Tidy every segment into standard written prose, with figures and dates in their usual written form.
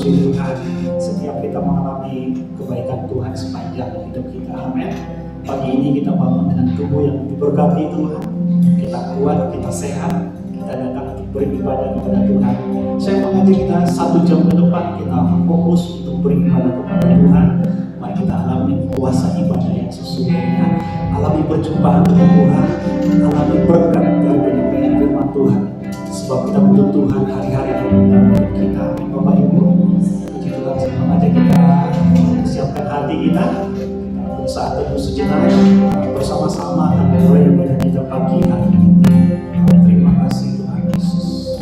puji Tuhan, setiap kita mengalami kebaikan Tuhan sepanjang hidup kita. Amin. Pagi ini kita bangun dengan tubuh yang diberkati Tuhan. Kita kuat, kita sehat, kita datang untuk beribadah kepada Tuhan. Saya mengajak kita 1 jam ke depan kita fokus untuk beribadah kepada Tuhan. Mari kita alami kuasa ibadah yang sesungguhnya, alami perjumpaan dengan Tuhan, alami berkat dari penyampaian firman Tuhan. Sebab kita butuh Tuhan hari-hari dalam hidup kita. Bapak Ibu, puji Tuhan, saya mengajak kita siapkan hati kita untuk saat teduh sejenak bersama-sama dan mulai ibadah kita pagi hari ini. Terima kasih Tuhan Yesus.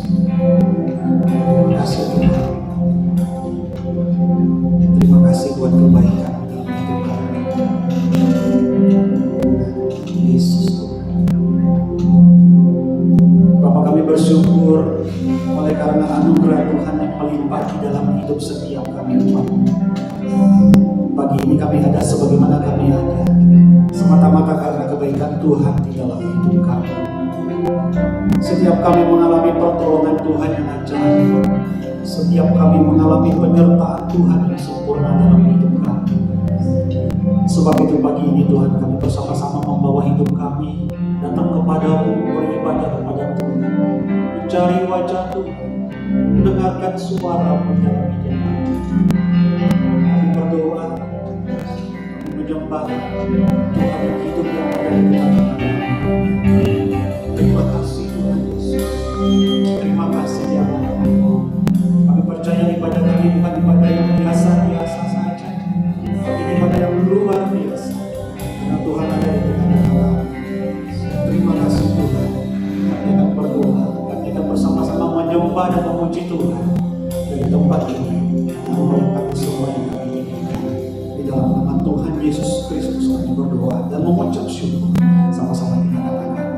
Terima kasih Tuhan. Terima kasih buat kebaikan dalam hidup kami. Yesus Tuhan. Bapak, kami bersyukur oleh karena anugerah Tuhan yang melimpah di dalam hidup setiap kami umat. Pagi ini kami ada sebagaimana kami ada, semata-mata karena kebaikan Tuhan di dalam hidup kami. Setiap kami mengalami pertolongan Tuhan yang ajaib, setiap kami mengalami penyertaan Tuhan yang sempurna dalam hidup kami. Sebab itu pagi ini Tuhan, kami bersama-sama membawa hidup kami datang kepadamu, beribadah kepada Tuhan, mencari wajah Tuhan, mendengarkan suara-Mu dalam hidup kami. Kami berdoa, menyembah Tuhan yang hidup yang ada di tengah-tengah kami. Terima kasih Tuhan Yesus. Terima kasih ya Allah. Kami percaya ibadah kami bukan ibadah yang biasa-biasa saja, tapi ibadah yang luar biasa, karena Tuhan ada di tengah-tengah kami. Terima kasih Tuhan. Kami akan berdoa, kami akan bersama-sama menyembah dan memuji Tuhan dari tempat ini. Nama yang kami semua yang kami tinggikan. Di dalam nama Tuhan Yesus Kristus kami berdoa dan mengucap syukur. Sama-sama kita katakan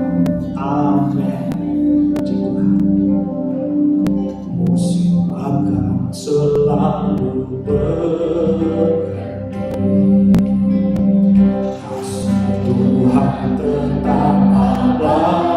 amin. Puji Tuhan. Musim akan selalu berganti, kasih Tuhan tetap abadi.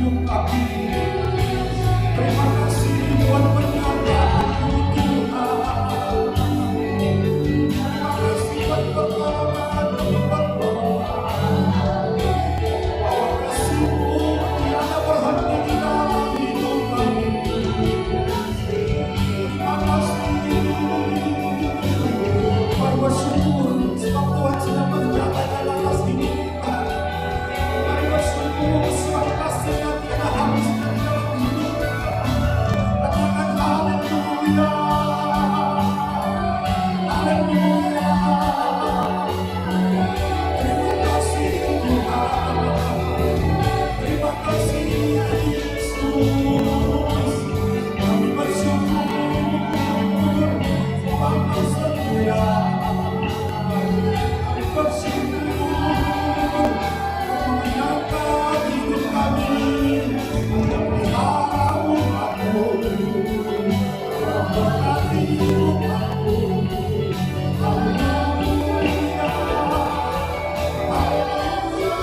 hidup kami. Terima kasih buat penyertaan Tuhan. Terima kasih buat pertolongan, buat pertolongan. Bahwa kasih-Mu tiada berhenti di dalam hidup kami. Terima kasih. Mari bersyukur sebab Tuhan sudah berjalan dalam atas hidup kita. Mari bersyukur sebab kasih-Nya tiada habis di dalam hidup kita. Katakan haleluya. Haleluya. Terima kasih Tuhan. Terima kasih Yesus. Kami bersyukur. Tuhan Kau setia. Kami bersyukur. Kau menyenangkan hidup kami. Memelihara umat-Mu. Kau memberkati hidup-Mu. Haleluya. Haleluya.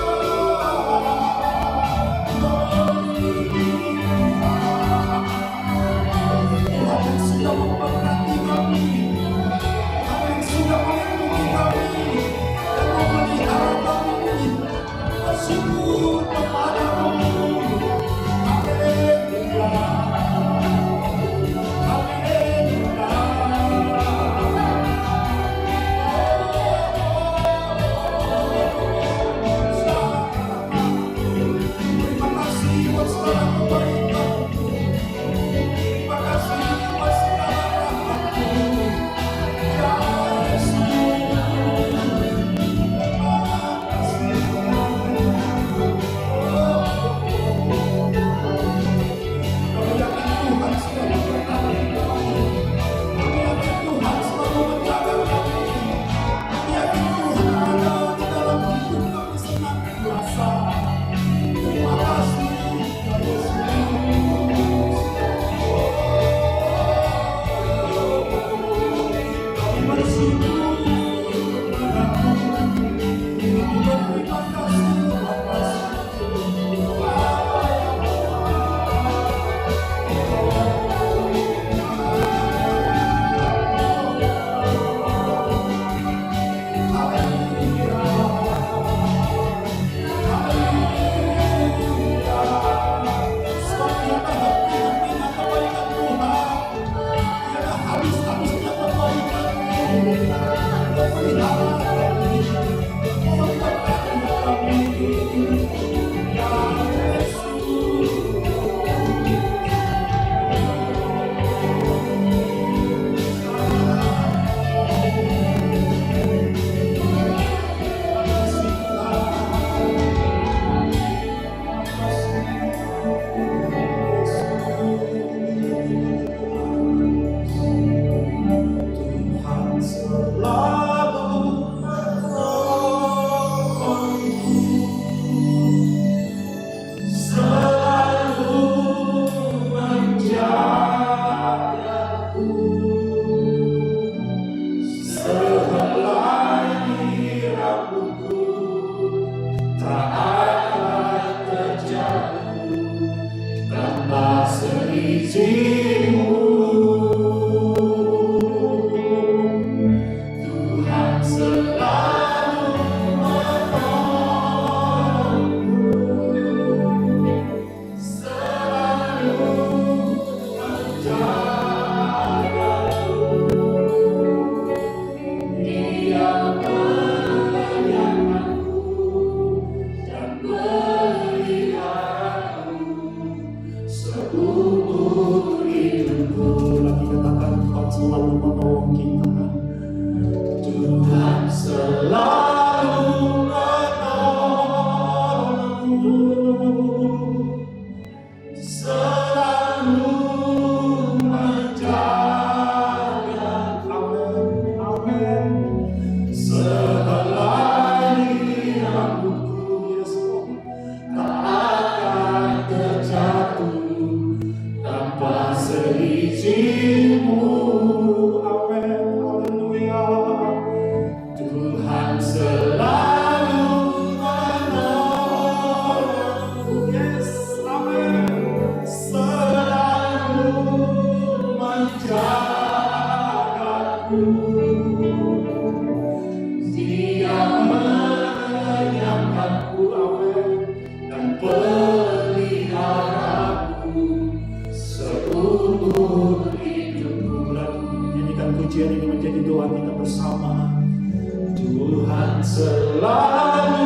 Tuhan yang sudah memberkati kami. Tuhan yang sudah melindungi kami dan memelihara kami. Bersyukur kepada-Mu. Haleluya. Haleluya. Terima kasih buat segala kebaikan-Mu. Terima kasih buat segala rahmat-Mu. Ya Yesus. Terima kasih. Kami yakin Tuhan sudah memberkati kami. Kami yakin Tuhan selalu menjaga kami. Kami yakin Tuhan ada di dalam hidup kami senantiasa. Terima kasih ya Yesus. Kami bersyukur kepada-Mu. Kami berterima kasih atas sebab tiada henti-hentinya kebaikan Tuhan. Tiada habis-habisnya kebaikan-Mu. Pelihara kami, memberkati kami. Ya Yesus. Tuhan selalu menolongku, selalu menjagaku, sehelai rambutku tak akan terjatuh tanpa seizin-Mu. Tuhan selalu menolongku, selalu menjagaku. Dia menyayangku dan meliharaku seumur Tuhan kita bersama. Tuhan selalu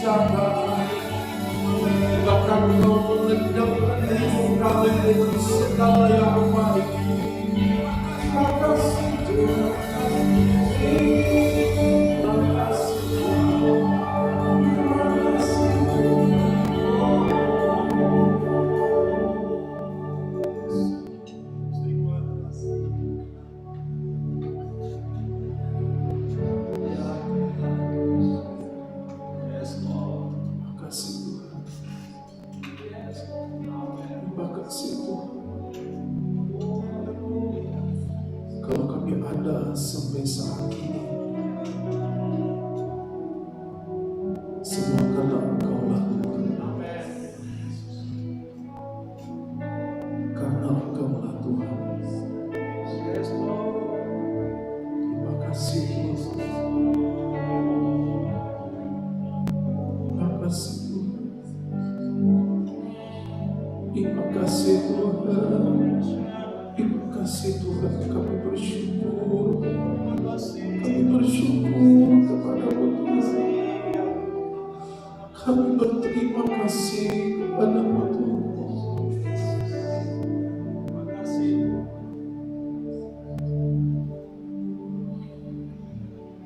Engkau mengendapkan hidup kami dengan segala yang baik. Kalau kami ada sampai saat ini, semua karena Engkau-lah Tuhan. Karena Engkau-lah Tuhan. Terima kasih Yesus. Terima kasih Tuhan. Terima kasih Tuhan. Terima kasih Tuhan. Kami bersyukur. Kami bersyukur kepada-Mu Tuhan. Kami berterima kasih kepada-Mu Tuhan.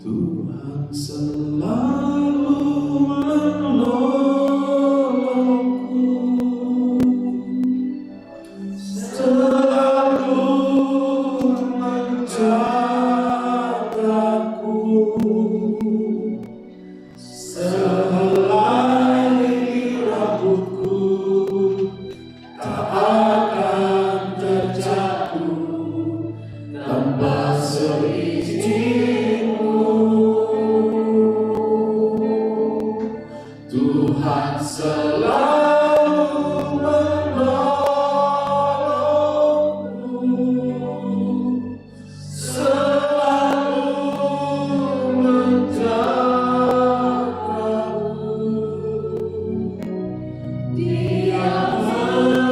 Tuhan selalu menolongku, selalu menjagaku, sehelai rambutku tak akan terjatuh tanpa seizin-Mu. Tuhan selalu menolongku, selalu menjagaku. Dia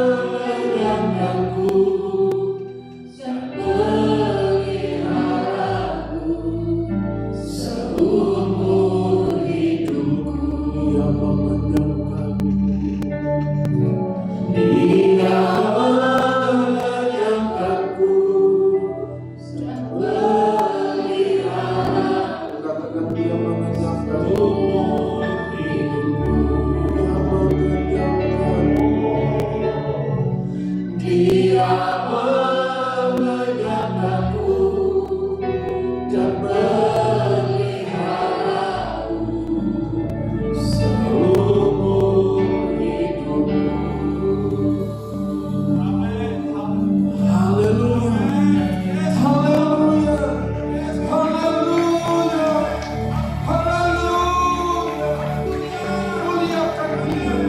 mengenyangkanku dan peliharaku seumur hidupku. Dia mengenyangkanku. Dia mengenyangkanku dan peliharaku. Katakan Dia mengenyangkanku. Hidupku. Dia mengenyangkanku. Dia mengenyangkanku dan peliharaku seumur hidupku. Haleluya, haleluya, haleluya, haleluya. Muliakan Dia.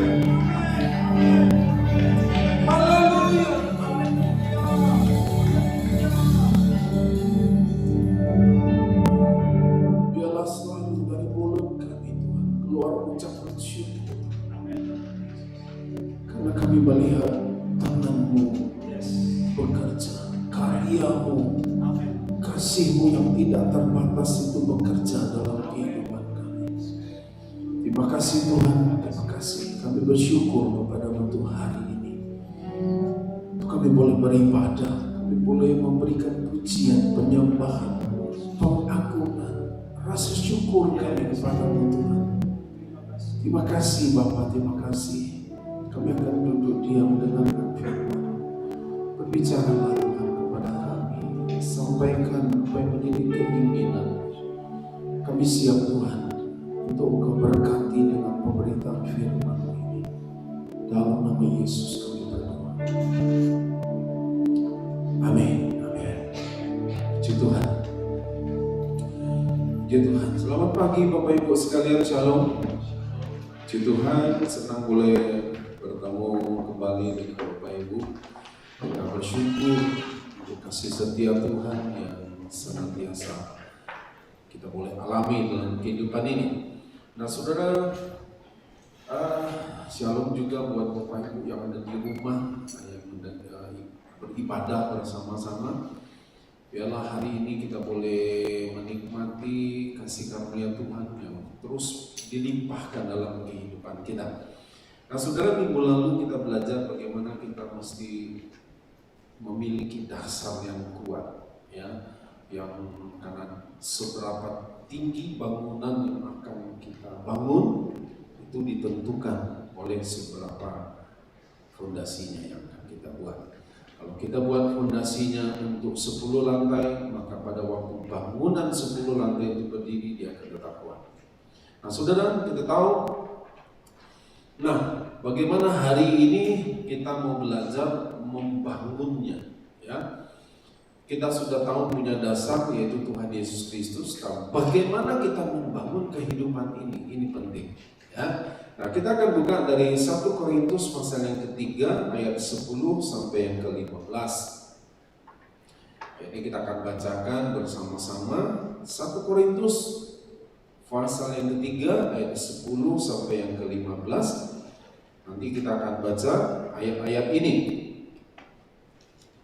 Haleluya. Biarlah selalu dari mulut kami Tuhan keluar ucapan syukur, karena kami melihat tangan-Mu bekerja, karya-Mu, kasih-Mu yang tidak terbatas itu bekerja dalam kehidupan kami. Terima kasih Tuhan, terima kasih. Kami bersyukur kepada-Mu Tuhan hari ini. Untuk kami boleh beribadah, kami boleh memberikan pujian, penyembahan, pengagungan, rasa syukur kami kepada-Mu Tuhan. Terima kasih Bapa, terima kasih. Kami akan duduk diam mendengarkan firman. Berbicaralah Tuhan kepada kami, sampaikan apa yang menjadi keinginan. Kami siap Tuhan untuk Engkau berkati dengan pemberitaan firman-Mu ini. Dalam nama Yesus kami berdoa. Amin. Amin. Puji Tuhan. Puji Tuhan. Selamat pagi Bapak Ibu sekalian, Shalom. Puji Tuhan, senang boleh bertemu kembali dengan Bapak Ibu. Kita bersyukur untuk kasih setia Tuhan yang senantiasa kita boleh alami dalam kehidupan ini. Nah saudara, Shalom juga buat Bapak Ibu yang ada di rumah, yang beribadah bersama-sama. Biarlah hari ini kita boleh menikmati kasih karunia Tuhan yang terus dilimpahkan dalam kehidupan kita. Nah saudara, minggu lalu kita belajar bagaimana kita mesti memiliki dasar yang kuat, ya, yang karena seberapa tinggi bangunan yang akan kita bangun itu ditentukan oleh seberapa fondasinya yang akan kita buat. Kalau kita buat fondasinya untuk 10 lantai, maka pada waktu bangunan 10 lantai itu berdiri, dia akan tetap kuat. Nah, saudara, kita tahu, nah, bagaimana hari ini kita mau belajar membangunnya, ya. Kita sudah tahu punya dasar, yaitu Tuhan Yesus Kristus. Tahu bagaimana kita membangun kehidupan ini penting, ya. Nah, kita akan buka dari 1 Korintus pasal yang ketiga ayat 10 sampai yang ke-15. Ini kita akan bacakan bersama-sama 1 Korintus pasal yang ketiga ayat 10 sampai yang ke-15. Nanti kita akan baca ayat-ayat ini.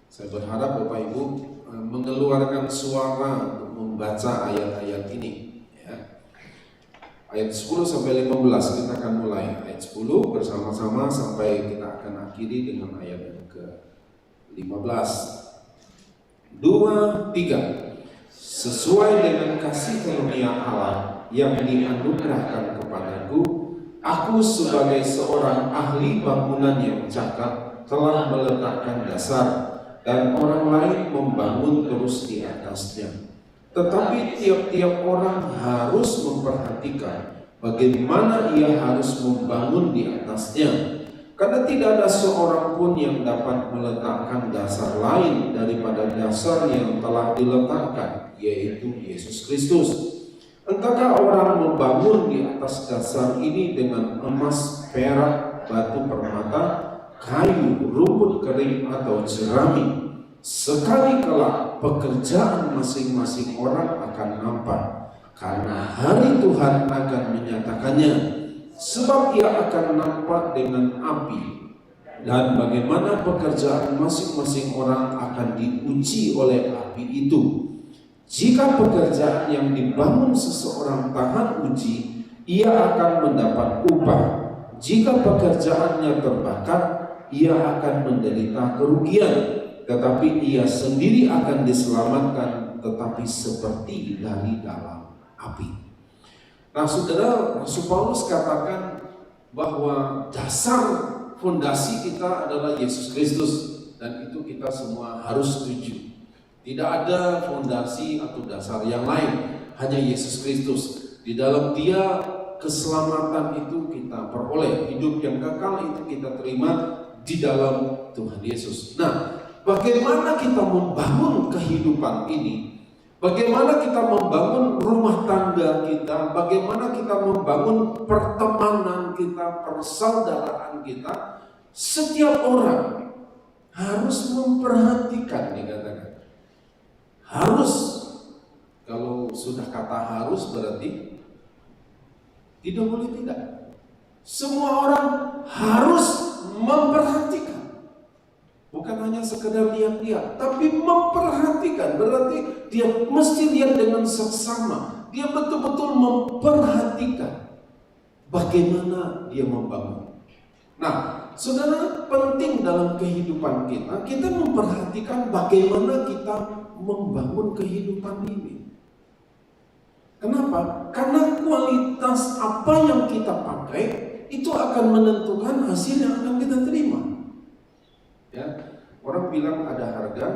Saya berharap Bapak Ibu mengeluarkan suara untuk membaca ayat-ayat ini, ya. Ayat 10 sampai 15 kita akan mulai ayat 10 bersama-sama sampai kita akan akhiri dengan ayat yang ke-15. 2, 3. Sesuai dengan kasih karunia Allah yang dianugerahkan kepadaku, aku sebagai seorang ahli bangunan yang cakap telah meletakkan dasar, dan orang lain membangun terus di atasnya. Tetapi tiap-tiap orang harus memperhatikan bagaimana ia harus membangun di atasnya. Karena tidak ada seorang pun yang dapat meletakkan dasar lain daripada dasar yang telah diletakkan, yaitu Yesus Kristus. Entahkah orang membangun di atas dasar ini dengan emas, perak, batu permata, kayu, rumput kering, atau jerami. Sekali kelak pekerjaan masing-masing orang akan nampak, karena hari Tuhan akan menyatakannya. Sebab ia akan nampak dengan api, dan bagaimana pekerjaan masing-masing orang akan diuji oleh api itu. Jika pekerjaan yang dibangun seseorang tahan uji, ia akan mendapat upah. Jika pekerjaannya terbakar, ia akan menderita kerugian, tetapi ia sendiri akan diselamatkan, tetapi seperti dari dalam api. Nah, saudara, Rasul Paulus katakan bahwa dasar fondasi kita adalah Yesus Kristus, dan itu kita semua harus setuju. Tidak ada fondasi atau dasar yang lain, hanya Yesus Kristus. Di dalam Dia keselamatan itu kita peroleh, hidup yang kekal itu kita terima di dalam Tuhan Yesus. Nah, bagaimana kita membangun kehidupan ini? Bagaimana kita membangun rumah tangga kita? Bagaimana kita membangun pertemanan kita, persaudaraan kita? Setiap orang harus memperhatikan, dikatakan. Harus, kalau sudah kata harus berarti tidak boleh tidak. Semua orang harus memperhatikan. Bukan hanya sekedar lihat-lihat, tapi memperhatikan. Berarti dia mesti lihat dengan seksama. Dia betul-betul memperhatikan bagaimana dia membangun. Nah, saudara, penting dalam kehidupan kita memperhatikan bagaimana kita membangun kehidupan ini. Kenapa? Karena kualitas apa yang kita pakai itu akan menentukan hasil yang akan kita terima. Ya, orang bilang ada harga,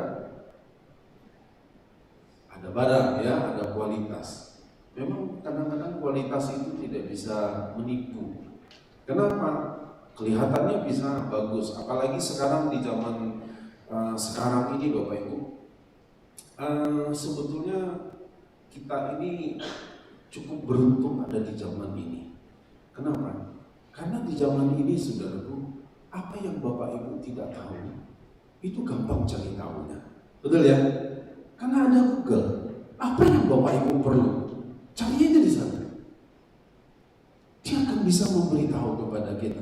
ada barang, ya, ada kualitas. Memang kadang-kadang kualitas itu tidak bisa menipu. Kenapa? Kelihatannya bisa bagus, apalagi sekarang di zaman sekarang ini, Bapak Ibu. Sebetulnya kita ini cukup beruntung ada di zaman ini. Kenapa? Karena di zaman ini, saudaraku, apa yang Bapak Ibu tidak tahu, itu gampang cari tahunya. Betul ya? Karena ada Google. Apa yang Bapak Ibu perlu, cari aja di sana. Dia akan bisa memberitahu kepada kita.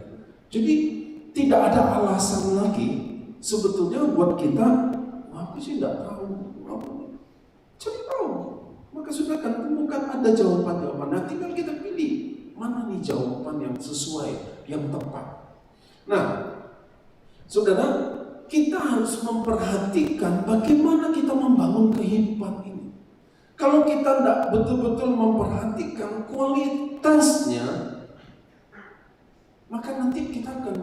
Jadi tidak ada alasan lagi sebetulnya buat kita, aku sih tidak tahu. Cari tahu. Maka sudah kan temukan ada jawaban-jawaban. Nah, tinggal kita pilih mana nih jawaban yang sesuai, yang tepat. Nah, saudara, kita harus memperhatikan bagaimana kita membangun kehidupan ini. Kalau kita tidak betul-betul memperhatikan kualitasnya, maka nanti kita akan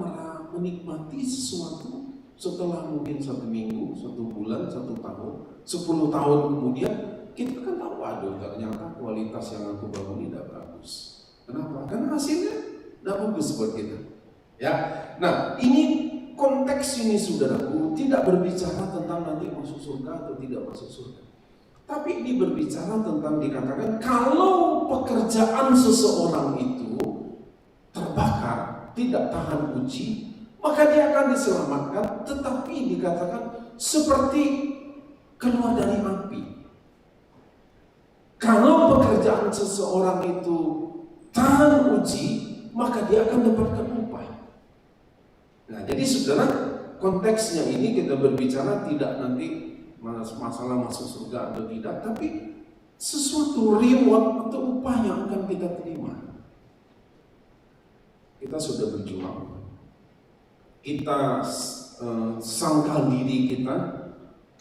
menikmati sesuatu setelah mungkin 1 minggu, 1 bulan, 1 tahun, 10 tahun kemudian, kita kan tahu, aduh ternyata kualitas yang aku bangun ini tidak bagus. Kenapa? Karena hasilnya tidak bagus buat kita. Ya, nah ini konteks ini saudaraku tidak berbicara tentang nanti masuk surga atau tidak masuk surga. Tapi ini berbicara tentang dikatakan kalau pekerjaan seseorang itu terbakar, tidak tahan uji, maka dia akan diselamatkan, tetapi dikatakan seperti keluar dari api. Kalau pekerjaan seseorang itu tahan uji, maka dia akan dapatkan upah. Nah, jadi saudara, konteksnya ini kita berbicara tidak nanti masalah masuk surga atau tidak, tapi sesuatu reward atau upah yang akan kita terima. Kita sudah berjuang, kita sangkal diri kita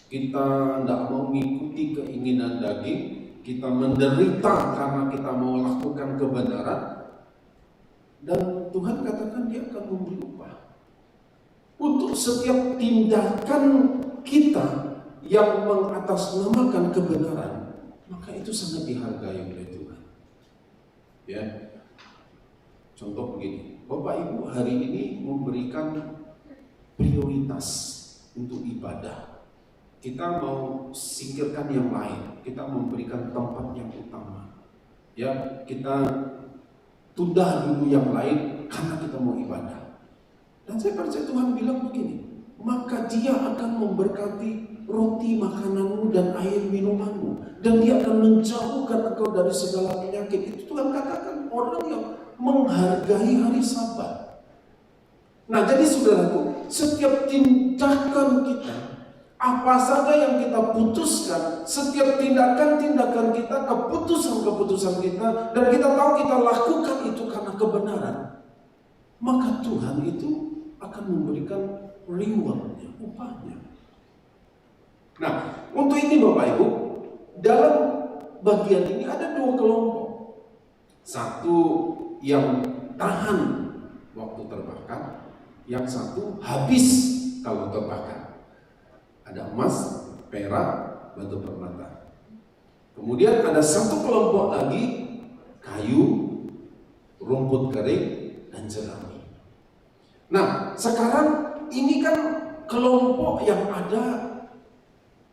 tidak mau mengikuti keinginan daging, kita menderita karena kita mau lakukan kebenaran, dan Tuhan katakan dia akan memberi upah untuk setiap tindakan kita yang mengatasnamakan kebenaran, maka itu sangat dihargai oleh Tuhan. Ya, contoh begini, Bapak Ibu hari ini memberikan prioritas untuk ibadah. Kita mau singkirkan yang lain, kita memberikan tempat yang utama. Ya, kita tunda dulu yang lain karena kita mau ibadah. Dan saya percaya Tuhan bilang begini, maka Dia akan memberkati roti makananmu dan air minumanmu, dan Dia akan menjauhkan engkau dari segala penyakit. Itu Tuhan katakan orang yang menghargai hari Sabat. Nah, jadi saudaraku, setiap tindakan kita, apa saja yang kita putuskan, setiap tindakan-tindakan kita, keputusan-keputusan kita, dan kita tahu kita lakukan itu karena kebenaran, maka Tuhan itu akan memberikan reward-nya, upahnya. Nah, untuk ini Bapak Ibu, dalam bagian ini ada 2 kelompok. Satu yang tahan waktu terbakar, yang satu habis kalau terbakar. Ada emas, perak, batu permata. Kemudian ada satu kelompok lagi, kayu, rumput kering, dan jerami. Nah, sekarang ini kan kelompok yang ada,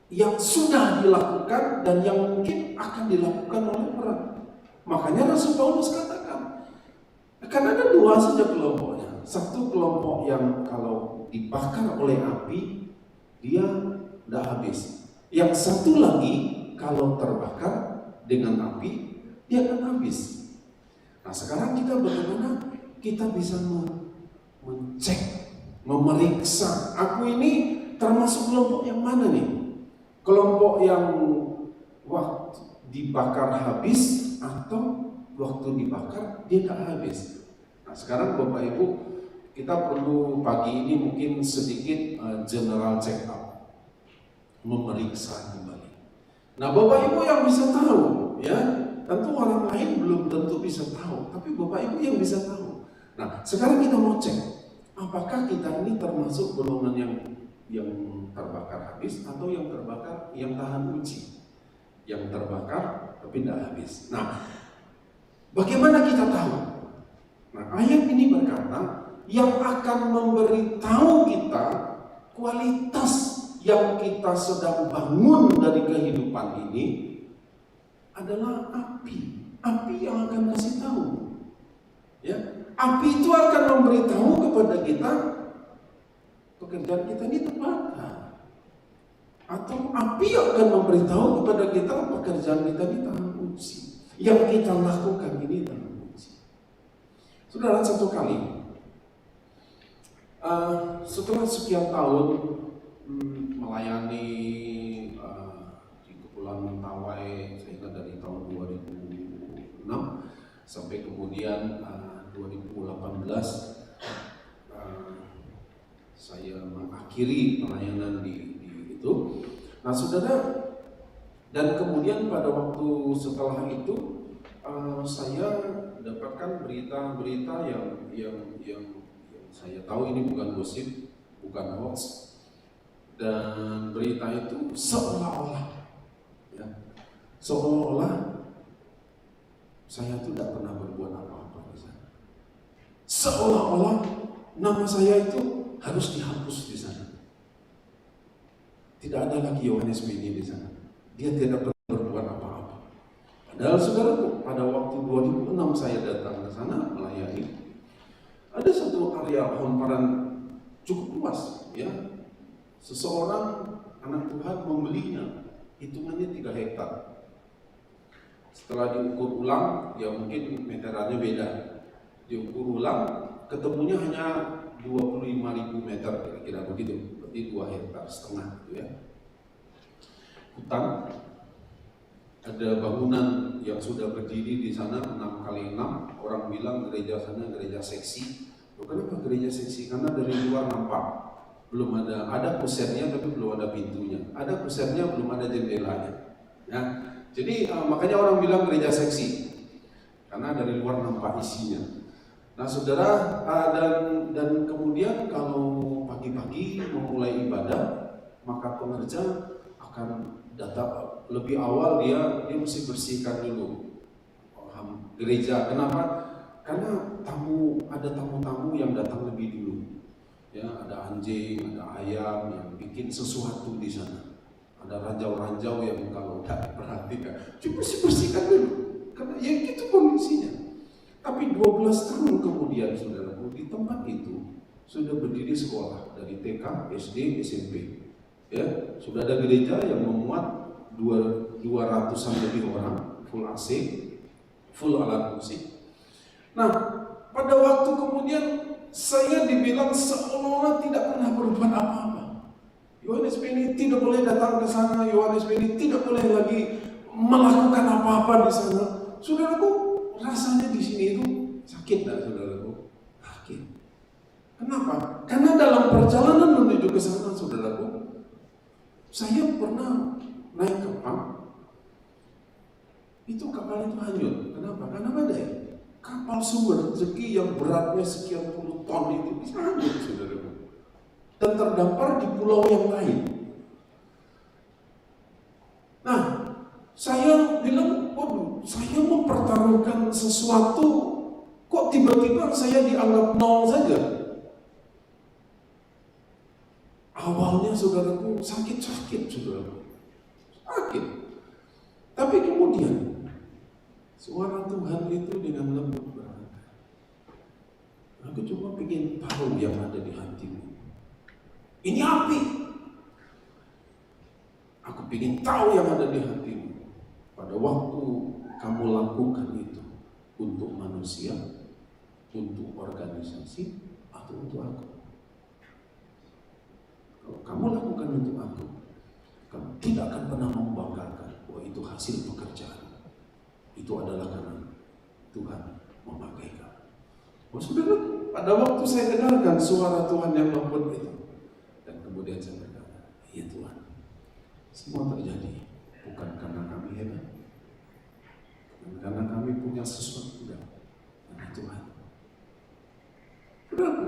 yang sudah dilakukan dan yang mungkin akan dilakukan oleh orang. Makanya Rasul Paulus katakan, akan ada 2 saja kelompoknya. Satu kelompok yang kalau dibakar oleh api, dia tidak habis. Yang satu lagi, kalau terbakar dengan api, dia akan habis. Nah, sekarang kita bagaimana kita bisa mencek, memeriksa, aku ini termasuk kelompok yang mana nih? Kelompok yang waktu dibakar habis atau waktu dibakar dia tak habis. Nah, sekarang Bapak Ibu, kita perlu pagi ini mungkin sedikit general check up, memeriksa kembali. Nah, Bapak Ibu yang bisa tahu, ya, tentu orang lain belum tentu bisa tahu, tapi Bapak Ibu yang bisa tahu. Nah, sekarang kita mau cek, apakah kita ini termasuk golongan yang terbakar habis atau yang terbakar yang tahan uji, yang terbakar tapi tidak habis. Nah, bagaimana kita tahu? Nah, ayat ini berkata yang akan memberitahu kita kualitas yang kita sedang bangun dari kehidupan ini adalah api. Api yang akan kasih tahu. Ya, api itu akan memberitahu kepada kita pekerjaan kita ini terbakar, atau api akan memberitahu kepada kita pekerjaan kita ini tahan uji, yang kita lakukan ini tahan uji. Saudara, satu kali setelah sekian tahun melayani di Kepulauan Mentawai, saya ingat dari tahun 2006 sampai kemudian 2018 saya mengakhiri mengakhiri pelayanan di itu. Nah saudara, dan kemudian pada waktu setelah itu saya dapatkan berita-berita yang saya tahu ini bukan gosip, bukan hoax, dan berita itu seolah-olah saya itu tidak pernah berbuat apa-apa di sana. Seolah-olah nama saya itu harus dihapus di sana. Tidak ada lagi Yohanes Beni di sana. Dia tidak pernah berbuat apa-apa. Padahal saudaraku, pada waktu 2006 saya datang ke sana melayani, ada satu area hamparan cukup luas, ya. Seseorang anak Tuhan membelinya, hitungannya 3 hektar. Setelah diukur ulang, ya mungkin meterannya beda. Diukur ulang, ketemunya hanya 25.000 meter, kira-kira begitu. Berarti 2,5 hektar, gitu ya. Hutan, ada bangunan yang sudah berdiri di sana 6x6. Orang bilang gereja sana gereja seksi. Kenapa gereja seksi? Karena dari luar nampak, belum ada kusernya tapi belum ada pintunya. Ada kusernya belum ada jendelanya. Ya. Jadi makanya orang bilang gereja seksi, karena dari luar nampak isinya. Nah saudara, dan kemudian kalau pagi-pagi memulai ibadah, maka pengerja akan datang lebih awal, dia mesti bersihkan dulu gereja. Kenapa? Karena ada tamu-tamu yang datang lebih dulu. Ya, ada anjing, ada ayam yang bikin sesuatu di sana. Ada ranjau-ranjau yang kalau tidak perhatikan, cuma bersihkan dulu. Karena ya gitu kondisinya. Tapi 12 tahun kemudian, saudaraku, di tempat itu sudah berdiri sekolah dari TK, SD, SMP. Ya, sudah ada gereja yang memuat 200-an lebih orang, full AC, full alat musik. Nah, pada waktu kemudian saya dibilang seolah-olah tidak pernah berbuat apa-apa. Yohanes Beni tidak boleh datang ke sana, Yohanes Beni tidak boleh lagi melakukan apa-apa di sana. Saudaraku, rasanya di sini itu sakit, tak saudaraku? Sakit. Kenapa? Karena dalam perjalanan menuju ke sana, saudaraku, saya pernah naik kapal. Itu kapal itu hanyut. Kenapa? Karena badai. Kapal sumber rezeki yang beratnya sekian puluh ton itu bisa hanyut, saudaraku, dan terdampar di pulau yang lain. Nah, saya bilang, waduh, saya mempertaruhkan sesuatu, kok tiba-tiba saya dianggap nol saja. Awalnya saudaraku sakit-sakit, saudaraku, sakit. Tapi kemudian suara Tuhan itu dengan lembut berkata, aku cuma ingin tahu yang ada di hatimu. Ini api. Aku ingin tahu yang ada di hatimu. Pada waktu kamu lakukan itu untuk manusia, untuk organisasi, atau untuk aku. Kalau kamu lakukan untuk aku, kamu tidak akan pernah membanggakan bahwa itu hasil pekerjaan. Itu adalah karena Tuhan memakai kamu. Oh, saudara, pada waktu saya dengarkan suara Tuhan yang lembut itu, dan kemudian saya berkata, ya Tuhan, semua terjadi bukan karena kami hebat, bukan karena kami punya sesuatu, karena Tuhan. Saudaraku,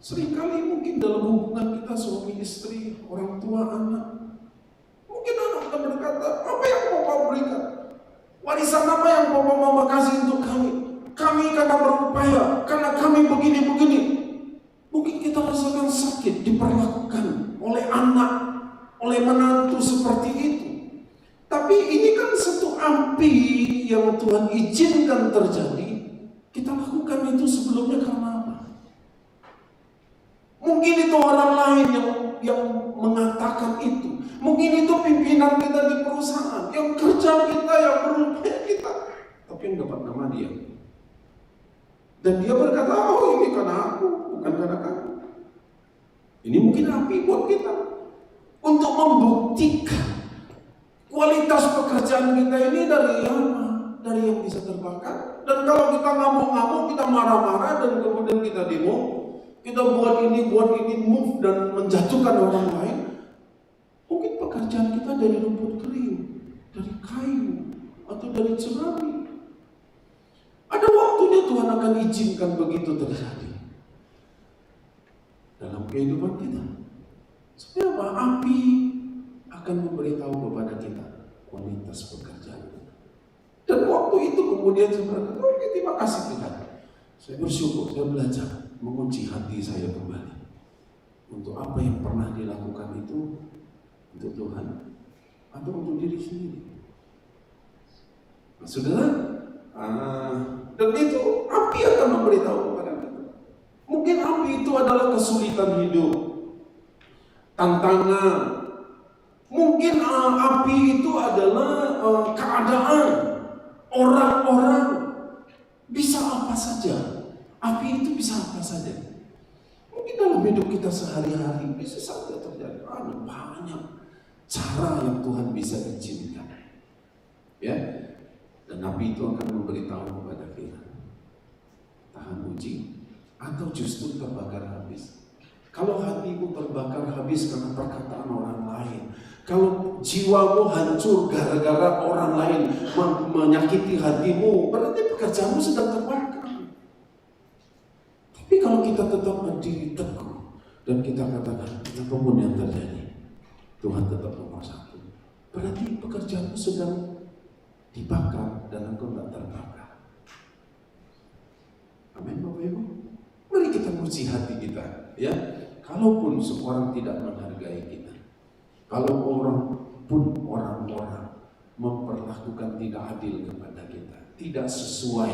seringkali mungkin dalam hubungan kita suami istri, orang tua anak, mungkin anak akan berkata, apa yang Papa berikan? Warisan apa yang Papa Mama kasih untuk kami? Kami karena berupaya, karena kami begini-begini. Mungkin kita rasakan sakit diperlakukan oleh anak, oleh menantu seperti itu. Tapi ini kan satu api yang Tuhan izinkan terjadi. Kita lakukan itu sebelumnya karena apa? Mungkin itu orang lain yang mengatakan itu. Mungkin itu pimpinan kita di perusahaan, yang kerja kita, yang berupaya kita, tapi yang dapat nama dia. Dan dia berkata, oh ini karena aku, bukan karena kamu. Ini mungkin api buat kita untuk membuktikan kualitas pekerjaan kita ini dari apa? Dari yang bisa terbakar. Dan kalau kita ngamuk-ngamuk, kita marah-marah, dan kemudian kita demo, kita buat ini, move dan menjatuhkan orang lain. Mungkin pekerjaan kita dari rumput kering, dari kayu, atau dari jerami. Ada waktunya Tuhan akan izinkan begitu terjadi dalam kehidupan kita. Supaya apa? Api akan memberitahu kepada kita kualitas pekerjaan kita. Dan waktu itu kemudian saya berkata, oke, terima kasih Tuhan. Saya bersyukur, saya belajar mengunci hati saya kembali. Untuk apa yang pernah dilakukan itu untuk Tuhan atau untuk diri sendiri. Nah, saudara, dan itu api akan memberitahu kepada kita. Mungkin api itu adalah kesulitan hidup, tantangan. Mungkin api itu adalah keadaan. Orang-orang bisa apa saja. Api itu bisa apa saja. Mungkin dalam hidup kita sehari-hari bisa saja terjadi. Banyak cara yang Tuhan bisa izinkan. Ya. Dan api itu akan memberitahu kepada kita, tahan uji atau justru terbakar habis. Kalau hatimu terbakar habis karena perkataan orang lain, kalau jiwamu hancur gara-gara orang lain menyakiti hatimu, berarti pekerjaanmu sedang terbakar. Tapi kalau kita tetap berdiri teguh dan kita katakan apapun yang terjadi, Tuhan tetap nomor satu, berarti pekerjaanmu sedang dibakar dan engkau tidak terbakar. Amin Bapak Ibu. Mari kita uji hati kita, ya. Kalaupun seorang tidak menghargai kita, kalau orang-orang memperlakukan tidak adil kepada kita, tidak sesuai,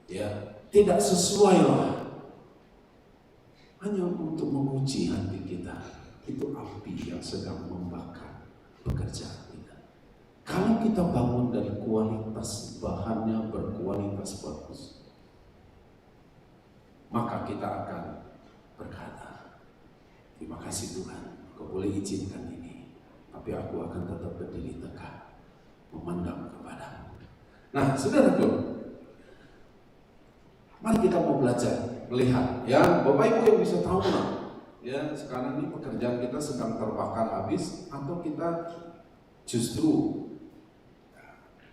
ya, tidak sesuai lah. Hanya untuk menguji hati kita, itu api yang sedang membakar pekerjaan kita. Kalau kita bangun dari kualitas bahannya berkualitas bagus, maka kita akan berkata, terima kasih Tuhan, Kau boleh izinkan ini, tapi aku akan tetap berdiri tegak, memandang kepadamu. Nah, saudaraku, mari kita mau belajar, melihat, ya, Bapak Ibu yang bisa tahu lah, ya, sekarang ini pekerjaan kita sedang terbakar habis, atau kita justru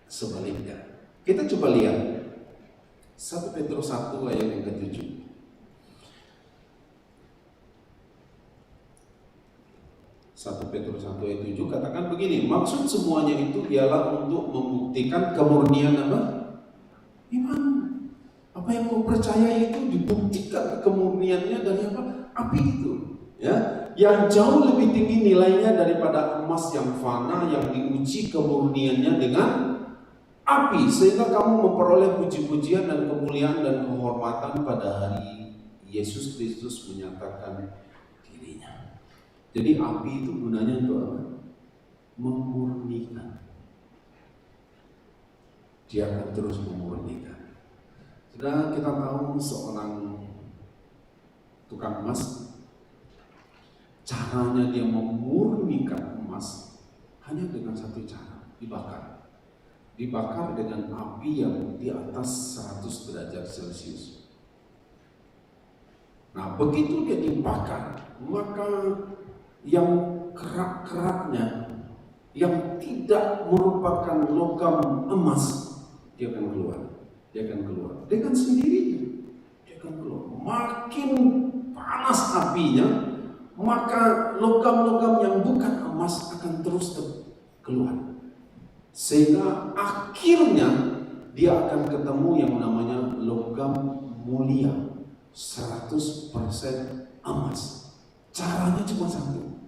sebaliknya. Kita coba lihat 1 Petrus 1 ayat yang ke-7. 1 Petrus 1 ayat 7 katakan begini, maksud semuanya itu ialah untuk membuktikan kemurnian apa? Iman. Apa yang kau percaya itu dibuktikan kemurniannya dari apa? Api itu, ya, yang jauh lebih tinggi nilainya daripada emas yang fana yang diuji kemurniannya dengan api, sehingga kamu memperoleh puji-pujian dan kemuliaan dan kehormatan pada hari Yesus Kristus menyatakan dirinya. Jadi api itu gunanya untuk apa? Memurnikan. Dia akan terus memurnikan. Sudah kita tahu seorang tukang emas, caranya dia memurnikan emas hanya dengan satu cara, dibakar. Dibakar dengan api yang di atas 100 derajat Celcius. Nah, begitu dia dibakar, maka yang kerak-keraknya, yang tidak merupakan logam emas, dia akan keluar. Dia akan keluar dengan sendirinya. Dia akan keluar. Makin panas apinya, maka logam-logam yang bukan emas akan terus keluar. Sehingga akhirnya dia akan ketemu yang namanya logam mulia, 100% emas. Caranya cuma satu,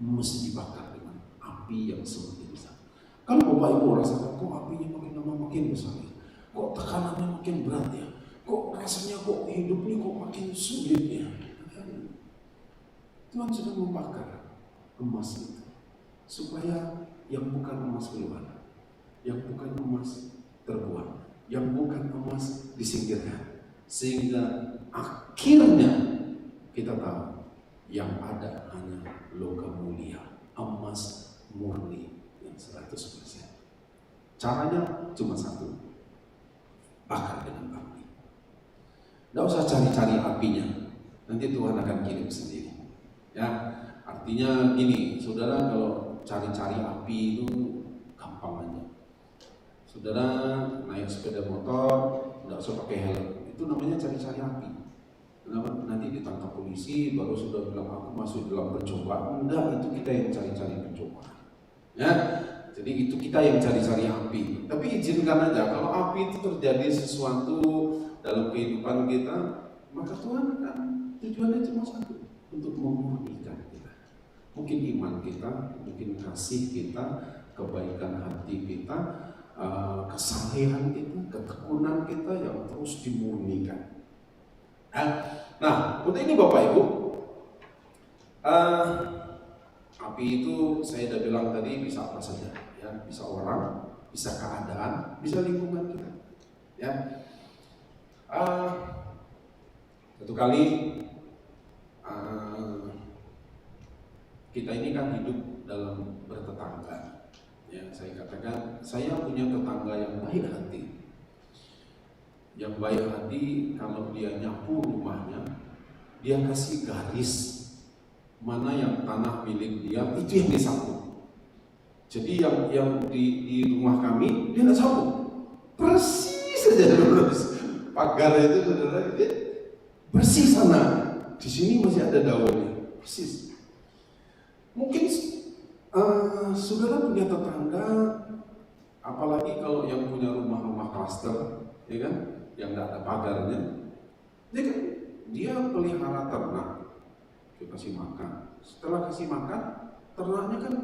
mesti dibakar dengan api yang semakin besar. Kalau Bapak Ibu rasakan, kok apinya makin lama makin besar ya? Kok tekanannya makin berat ya? Kok rasanya kok hidupnya kok makin sulit ya? Tuhan sudah membakar emas itu, supaya yang bukan emas keluar, yang bukan emas terbuang, yang bukan emas disingkirkan, sehingga akhirnya kita tahu yang ada hanya logam mulia, emas murni yang 100%. Caranya cuma satu, bakar dengan api. Tidak usah cari-cari apinya, nanti Tuhan akan kirim sendiri. Ya, artinya gini, saudara, kalau cari-cari api itu gampang aja. Saudara naik sepeda motor, nggak usah pakai helm, itu namanya cari-cari api. Kenapa? Nanti ditangkap polisi, baru sudah bilang aku masuk dalam percobaan. Enggak, itu kita yang cari-cari percobaan. Ya, jadi itu kita yang cari-cari api. Tapi izinkan aja, kalau api itu terjadi sesuatu dalam kehidupan kita, maka Tuhan akan tujuannya cuma satu, untuk memurnikan kita. Mungkin iman kita, mungkin kasih kita, kebaikan hati kita, kesalehan kita, ketekunan kita yang terus dimurnikan. Nah, untuk ini Bapak Ibu, api itu saya sudah bilang tadi bisa apa saja, ya, bisa orang, bisa keadaan, bisa lingkungan kita. Ya, satu kali kita ini kan hidup dalam bertetangga. Ya, saya katakan saya punya tetangga yang baik hati. Yang baik hati, kalau dia nyapu rumahnya, dia kasih garis mana yang tanah milik dia, itu yang disapu. Jadi yang di rumah kami dia nggak sapu, persis saja terus. Pagar itu saudara, dia bersih sana. Di sini masih ada daunnya, persis. Mungkin saudara punya tetangga, apalagi kalau yang punya rumah-rumah klaster, ya kan, yang nggak ada pagarnya, dia pelihara ternak, dia kasih makan. Setelah kasih makan, ternaknya kan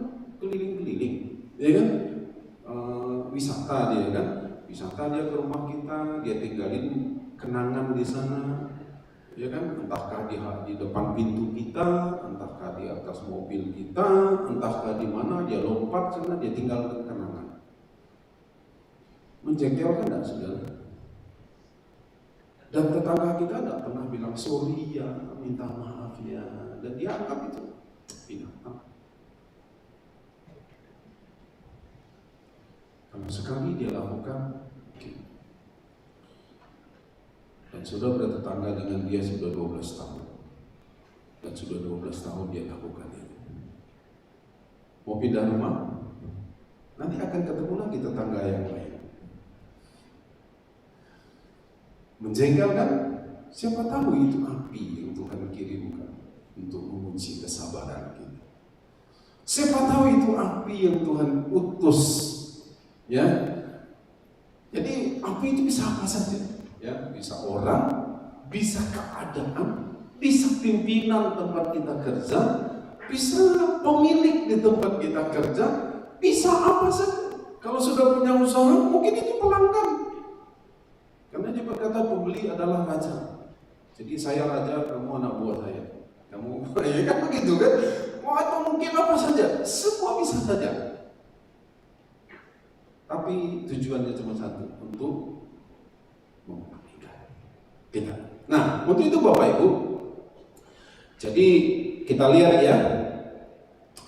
keliling-keliling, ya kan, wisata dia kan, wisata dia ke rumah kita, dia tinggalin kenangan di sana. Ya kan, entahkah di depan pintu kita, entahkah di atas mobil kita, entahkah di mana dia lompat sana, dia tinggalkan kenangan. Menjengkelkan enggak saudara? Dan tetangga kita enggak pernah bilang sorry ya, minta maaf ya, dan dia anggap itu binatang. Kalau sekali dia lakukan, dan sudah bertetangga dengan dia sudah 12 tahun. Dan sudah 12 tahun dia lakukan itu. Mau pindah rumah? Nanti akan ketemu lagi tetangga yang lain. Menjengkelkan? Siapa tahu itu api yang Tuhan kirimkan untuk menguji kesabaran kita. Siapa tahu itu api yang Tuhan utus. Ya. Jadi api itu bisa apa saja. Ya, bisa orang, bisa keadaan, bisa pimpinan tempat kita kerja, bisa pemilik di tempat kita kerja, bisa apa saja. Kalau sudah punya usaha, mungkin itu pelanggan. Karena dia berkata pembeli adalah raja. Jadi saya raja, kamu anak buah saya. Kamu, ya kan begitu kan? Atau mungkin apa saja, semua bisa saja. Tapi tujuannya cuma satu, untuk memurnikan kita. Nah, untuk itu Bapak Ibu, jadi kita lihat ya,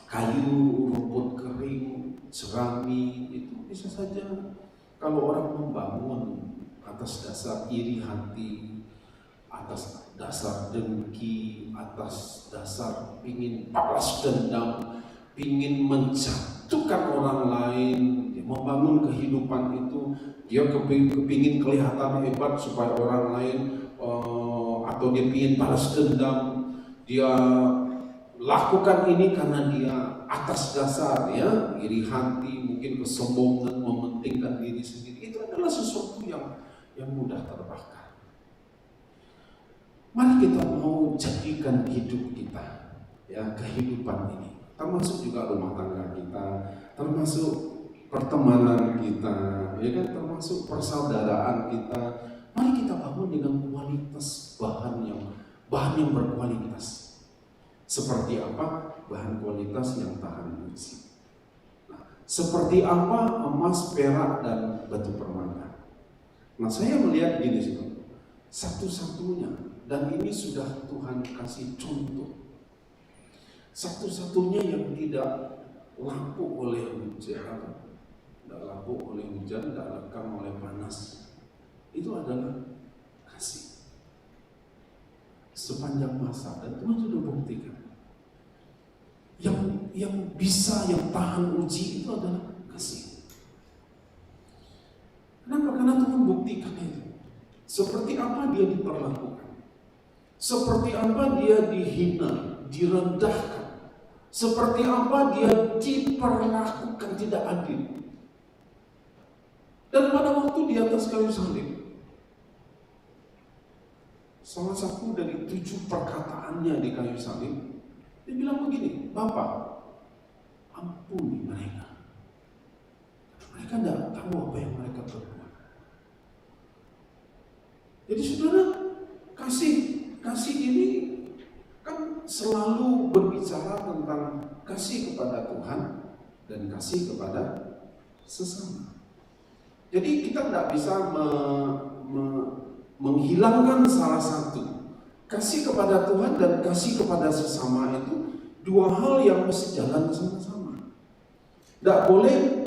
kayu, rumput kering, serami itu bisa saja kalau orang membangun atas dasar iri hati, atas dasar dengki, atas dasar ingin balas dendam, ingin menjatuhkan orang lain, membangun kehidupan itu, dia kepingin kelihatan hebat supaya orang lain, atau dia ingin balas dendam, dia lakukan ini karena dia atas dasar ya iri hati, mungkin kesombongan, mementingkan diri sendiri. Itu adalah sesuatu yang mudah terbakar. Mari kita mau jadikan hidup kita, ya, kehidupan ini, termasuk juga rumah tangga kita, termasuk pertemanan kita, ya kan, termasuk persaudaraan kita. Mari kita bangun dengan kualitas bahan yang berkualitas. Seperti apa? Bahan kualitas yang tahan uji. Nah, seperti apa? Emas, perak, dan batu permata. Nah, saya melihat gini sih, satu-satunya, dan ini sudah Tuhan kasih contoh, satu-satunya yang tidak lapuk oleh hujan, tidak lapuk oleh hujan, tidak lekang oleh panas, itu adalah kasih. sepanjang masa, dan Tuhan sudah buktikan. Yang bisa, yang tahan uji itu adalah kasih. Kenapa? Karena Tuhan buktikan itu. Seperti apa dia diperlakukan, seperti apa dia dihina, direndahkan, seperti apa dia diperlakukan tidak adil. Dan pada waktu di atas kayu salib, salah satu dari 7 perkataannya di kayu salib, dia bilang begini, Bapa, ampuni mereka. Mereka tidak tahu apa yang mereka perbuat. Jadi saudara, kasih ini kan selalu berbicara tentang kasih kepada Tuhan dan kasih kepada sesama. Jadi kita tidak bisa menghilangkan salah satu. Kasih kepada Tuhan dan kasih kepada sesama itu 2 hal yang mesti jalan sama-sama. Tidak boleh,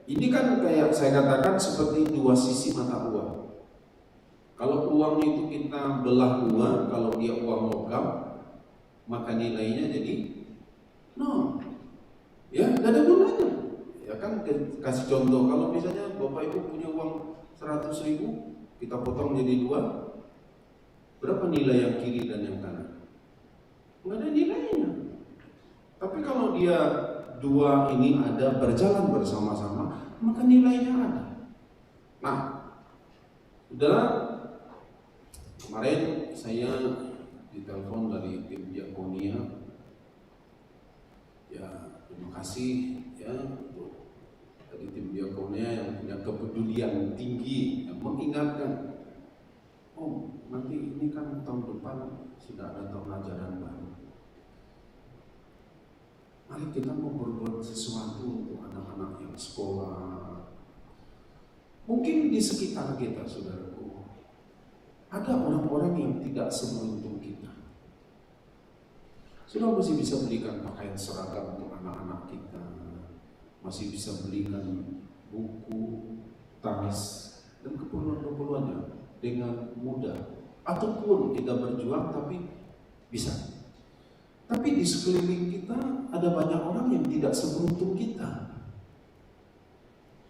ini kan kayak saya katakan seperti 2 sisi mata uang. Kalau uang itu kita belah 2, kalau dia uang logam, maka nilainya jadi 0. Ya, tidak ada gunanya. Ya kan, kasih contoh, kalau misalnya Bapak Ibu punya uang 100.000, kita potong jadi 2, berapa nilai yang kiri dan yang kanan? Nggak ada nilainya. Tapi kalau dia 2 ini ada berjalan bersama-sama, maka nilainya ada. Nah, udahlah. Kemarin saya ditelepon dari tim Diakonia, ya terima kasih ya untuk dari tim Diakonia yang punya kepedulian tinggi, yang mengingatkan, oh nanti ini kan tahun depan sudah ada tahun ajaran baru. Mari kita mau berbuat sesuatu untuk anak-anak yang sekolah. Mungkin di sekitar kita, saudaraku, ada orang-orang yang tidak seberuntung kita. Sudah masih bisa belikan pakaian seragam untuk anak-anak kita, masih bisa belikan buku, tas, dan keperluan-keperluannya dengan mudah. Ataupun kita berjuang tapi bisa. Tapi di sekeliling kita ada banyak orang yang tidak seberuntung kita.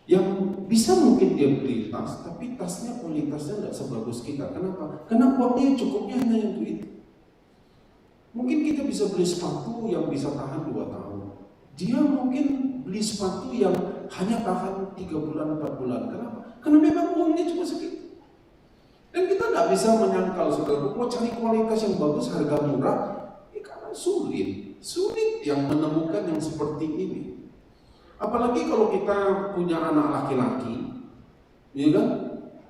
Yang bisa mungkin dia beli tas, tapi tasnya kualitasnya tidak sebagus kita. Kenapa? Karena uangnya cukupnya hanya yang itu. Mungkin kita bisa beli sepatu yang bisa tahan 2 tahun. Dia mungkin beli sepatu yang hanya tahan 3 bulan, 4 bulan. Kenapa? Karena memang uangnya cuma segitu. Dan kita tidak bisa menyangkal, saudara, mau cari kualitas yang bagus, harga murah, karena sulit yang menemukan yang seperti ini. Apalagi kalau kita punya anak laki-laki, ya kan?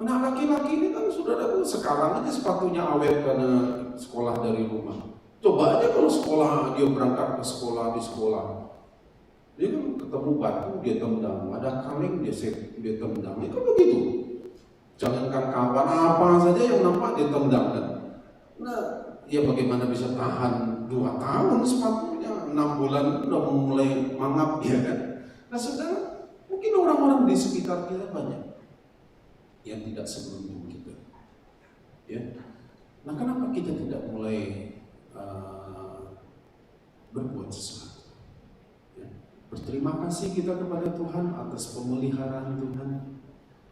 Anak laki-laki ini kan saudara, sekarang aja sepatunya awet karena sekolah dari rumah. Coba aja kalau sekolah, dia berangkat ke sekolah, di sekolah, dia kan ketemu batu dia tendang, ada kaleng dia tendang, itu begitu. Jangankan kawan apa saja yang nampak dia tendang kan. Nah, ya bagaimana bisa tahan 2 tahun sepatunya, 6 bulan udah mulai mangap ya kan. Nah saudara, mungkin orang-orang di sekitar kita banyak yang tidak seberuntung kita. Ya. Nah kenapa kita tidak mulai berbuat sesuatu? Ya. Berterima kasih kita kepada Tuhan atas pemeliharaan Tuhan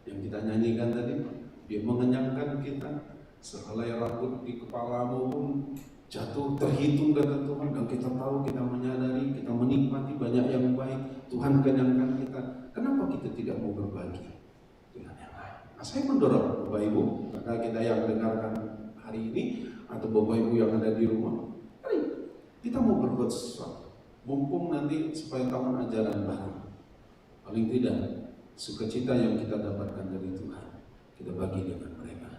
yang kita nyanyikan tadi. Dia mengenyangkan kita, sehelai rambut di kepalamu pun jatuh terhitung kata Tuhan, dan kita tahu, kita menyadari, kita menikmati banyak yang baik. Tuhan kenyangkan kita. Kenapa kita tidak mau berbagi dengan yang lain? Nah, saya mendorong Bapak Ibu, kakak kita yang dengarkan hari ini, atau Bapak Ibu yang ada di rumah, mari kita mau berbuat sesuatu. Mumpung nanti supaya tahun ajaran baru, paling tidak sukacita yang kita dapatkan dari Tuhan, kita bagi dengan mereka,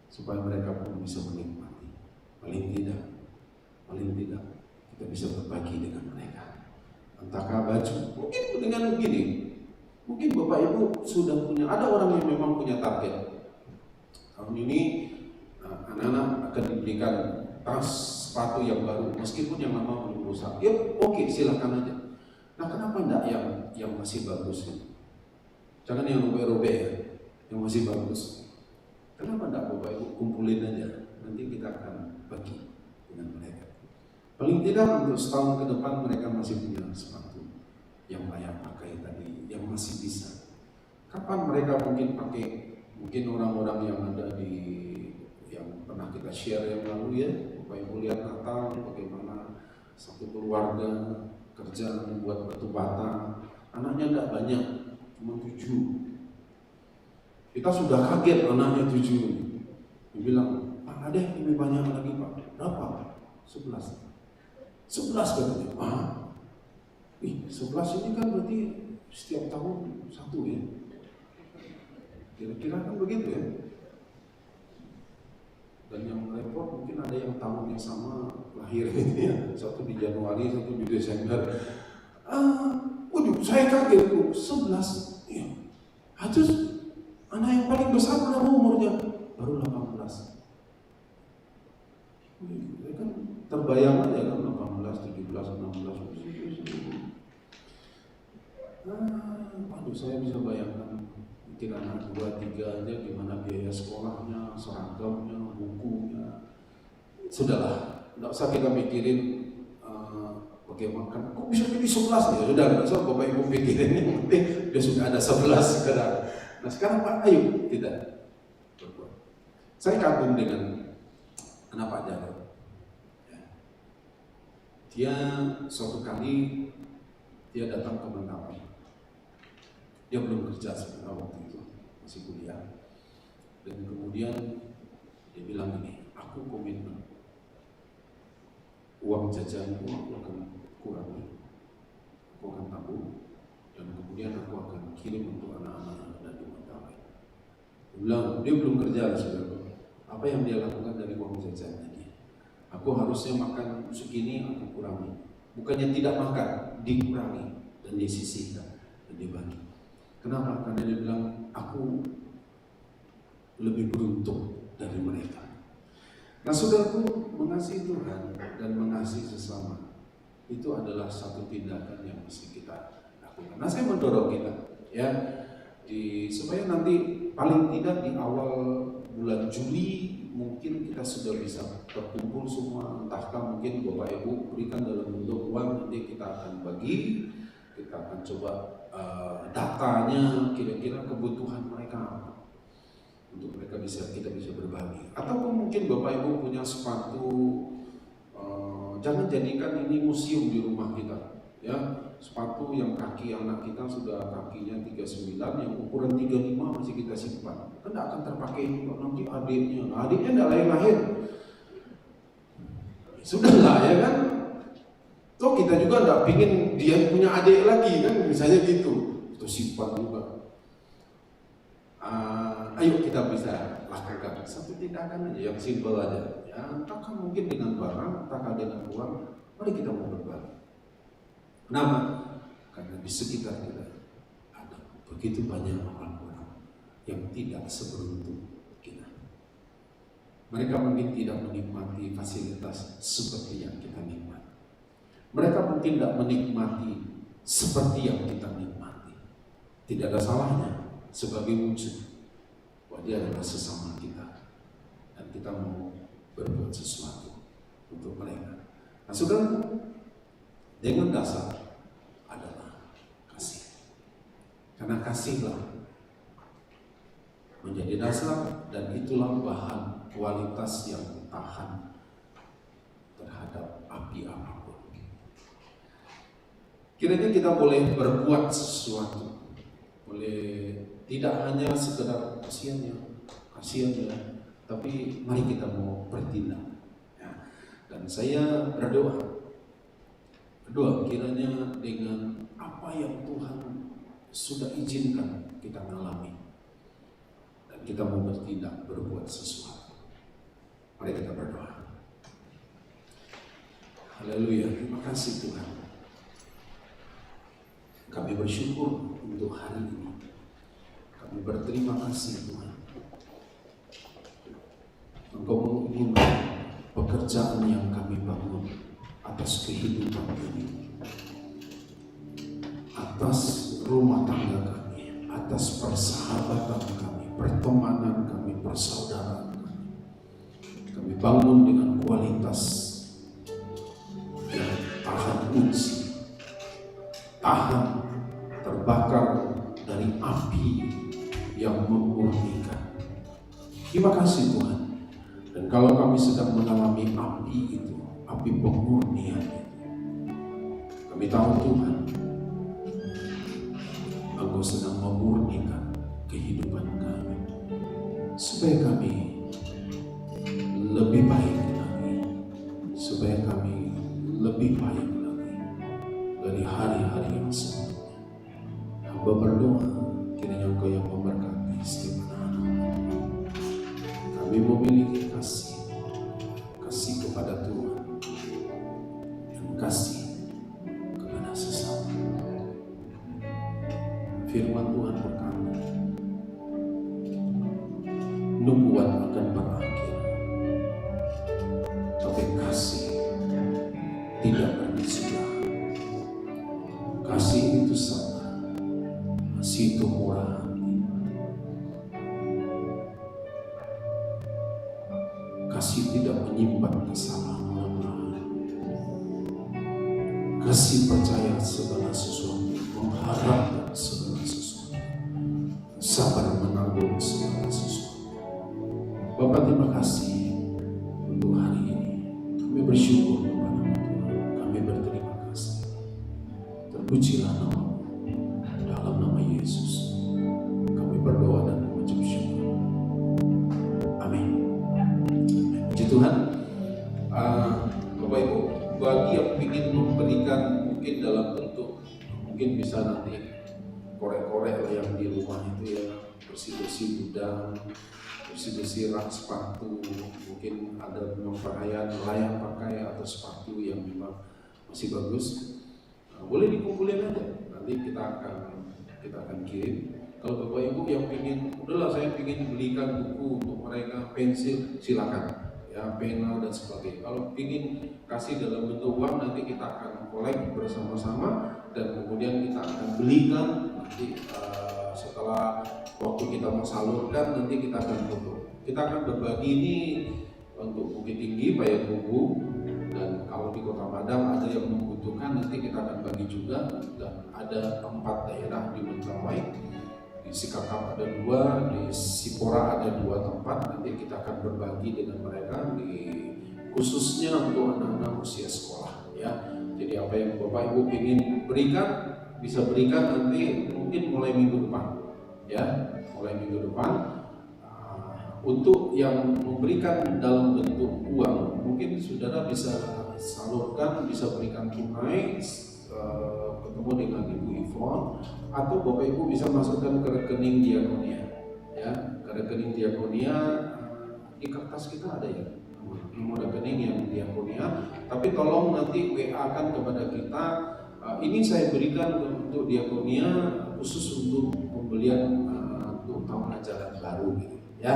supaya mereka pun bisa menikmati. Paling tidak kita bisa berbagi dengan mereka. Entahkah baju, mungkin dengan begini, mungkin Bapak Ibu sudah punya, ada orang yang memang punya target. Tahun ini anak-anak akan diberikan tas, sepatu yang baru, meskipun yang lama belum rusak. Ya oke, silakan aja. Nah kenapa enggak yang masih bagus? Jangan yang robek-robek ya, yang masih bagus. Kenapa enggak Bapak Ibu kumpulin aja, nanti kita akan bagi. tidak untuk setahun ke depan mereka masih punya sepatu yang layak pakai tadi, yang masih bisa. Kapan mereka mungkin pakai? Mungkin orang-orang yang ada di yang pernah kita share yang lalu ya, Bapak Ibu lihat Natal bagaimana satu keluarga kerja membuat batu bata, anaknya tidak banyak, cuma 7. Kita sudah kaget anaknya 7. Dia bilang, Pak ada yang lebih banyak lagi Pak. Berapa? 11 katanya. 11 ini kan berarti setiap tahun 1 ya. Kira-kira kan begitu ya. Dan yang repot mungkin ada yang tahun yang sama lahir gitu ya. 1 di Januari, 1 di Desember. Waduh, saya kaget tuh, 11. Ya. Terus anak yang paling besar berapa umurnya? Baru 18. Ya kan terbayang aja kan 18, 17, 16. Waduh, saya bisa bayangkan mungkin anak 2, 3 aja gimana biaya sekolahnya, seragamnya, bukunya. Sudahlah, tidak usah kita mikirin bagaimana, kok bisa jadi 11 ya? Sudah, tidak usah Bapak Ibu pikirin, yang penting dia sudah ada 11 sekarang. Nah sekarang Pak, ayo kita berbuat. Saya kagum dengan anak Pak Jarod. Dia suatu kali dia datang ke Mentawai. Dia belum kerja sebenarnya waktu itu, masih kuliah. Dan kemudian dia bilang ini, aku komitmen uang jajanku aku akan kurangi, aku akan tabung, dan kemudian aku akan kirim untuk anak-anak yang ada di Mentawai. Dia bilang dia belum kerja saudara. Apa yang dia lakukan dari uang jajannya dia? Aku harusnya makan segini, aku kurangi. Bukannya tidak makan, dikurangi dan disisihkan dan dibagi. Kenapa? Karena dia bilang, aku lebih beruntung dari mereka. Nah saudaraku, mengasihi Tuhan dan mengasihi sesama itu adalah satu tindakan yang mesti kita lakukan. Nah saya mendorong kita ya, supaya nanti paling tidak di awal bulan Juli mungkin kita sudah bisa terkumpul semua. Entahkah mungkin Bapak Ibu berikan dalam bentuk uang, nanti kita akan bagi, kita akan coba datanya, kira-kira kebutuhan mereka apa, untuk mereka kita bisa berbagi. Ataupun mungkin Bapak Ibu punya sepatu, jangan jadikan ini museum di rumah kita, ya. Sepatu yang kaki anak kita sudah kakinya 39, yang ukuran 35 masih kita simpan, kan tidak akan terpakai juga nanti adiknya tidak lahir. Sudahlah ya kan. Toh kita juga tidak pingin dia punya adik lagi kan, misalnya gitu. Itu simpan juga. Ayo kita bisa lakukan satu tindakan aja yang simpel aja. Ya, entahkah mungkin dengan barang, entahkah dengan uang, mari kita mau berbagi. Kenapa? Karena di sekitar kita ada begitu banyak orang-orang yang tidak seberuntung kita. Mereka mungkin tidak menikmati fasilitas seperti yang kita nikmati. Mereka mungkin tidak menikmati seperti yang kita nikmati. Tidak ada salahnya sebagai wujud bahwa dia adalah sesama kita dan kita mau berbuat sesuatu untuk mereka. Nah saudara, dengan dasar adalah kasih. Karena kasihlah menjadi dasar dan itulah bahan kualitas yang tahan terhadap api apapun. Kiranya kita boleh berbuat sesuatu, boleh tidak hanya sekedar kasihan ya, tapi mari kita mau bertindak. Ya. Dan saya berdoa kiranya dengan apa yang Tuhan sudah izinkan kita mengalami, dan kita mau bertindak, berbuat sesuatu. Mari kita berdoa. Haleluya, terima kasih Tuhan. Kami bersyukur untuk hari ini. Kami berterima kasih Tuhan. Engkau mengumumkan pekerjaan yang kami bangun atas kehidupan ini, atas rumah tangga kami, atas persahabatan kami, pertemanan kami, persaudaraan kami. Kami bangun dengan kualitas yang terkunci, tahan, terbakar dari api yang memurnikan. Terima kasih Tuhan. Dan kalau kami sedang mengalami api itu, api pemurnian itu, kami tahu Tuhan, Engkau sedang memurnikan kehidupan kami, supaya kami lebih baik lagi, supaya kami lebih baik lagi dari hari-hari yang sebelumnya. Hamba berdoa, kiranya Engkau yang memberkati setiap anak-anak. Kami memiliki kasih kepada Tuhan, dan kasih kepada sesama. Firman Tuhan berkata, nubuat akan berakhir, tapi kasih tidak bersudah. Kasih itu sabar, kasih itu murah hati, kasih tidak menyimpan kesalahan orang lain, kasih percaya segala sesuatu, mengharapkan segala sesuatu, sabar menanggung segala sesuatu. Bapak, terima kasih untuk hari ini. Kami bersyukur kepada Tuhan. Kami berterima kasih. Terpujilah nama-Mu. Dalam nama Yesus kami berdoa dan mengucap syukur. Amin. Puji Tuhan. Bapak Ibu, bagi yang ingin memberikan mungkin dalam bentuk, mungkin bisa nanti korek-korek yang di rumah itu ya, bersih-bersih gudang, bersih-bersih rak sepatu, mungkin ada memang pakaian layak pakai atau sepatu yang memang masih bagus, boleh dikumpulin aja, nanti kita akan kirim. Kalau Bapak Ibu yang ingin, udahlah saya ingin belikan buku untuk mereka, pensil, silakan ya, pena dan sebagainya. Kalau ingin kasih dalam bentuk uang, nanti kita akan kolek bersama-sama dan kemudian kita akan belikan nanti setelah waktu kita mau salurkan, nanti kita akan foto. Kita akan berbagi ini untuk Bukit Tinggi, Payakumbuh, dan kalau di Kota Padang ada yang membutuhkan, nanti kita akan bagi juga. Dan ada 4 daerah di Mentawai, di Sikakap ada 2, di Sipora ada 2 tempat. Nanti kita akan berbagi dengan mereka, khususnya untuk anak-anak usia sekolah ya. Jadi apa yang Bapak Ibu ingin berikan, bisa berikan nanti mungkin mulai minggu depan ya, mulai minggu depan. Untuk yang memberikan dalam bentuk uang, mungkin saudara bisa salurkan, bisa berikan tunai, ketemu dengan Ibu Ivon, atau Bapak Ibu bisa masukkan ke rekening diakonia ya, ke rekening diakonia. Di kertas kita ada ya nomor rekening yang diakonia, tapi tolong nanti WA kan kepada kita, ini saya berikan untuk diakonia khusus untuk pembelian untuk tahun ajaran baru gitu ya,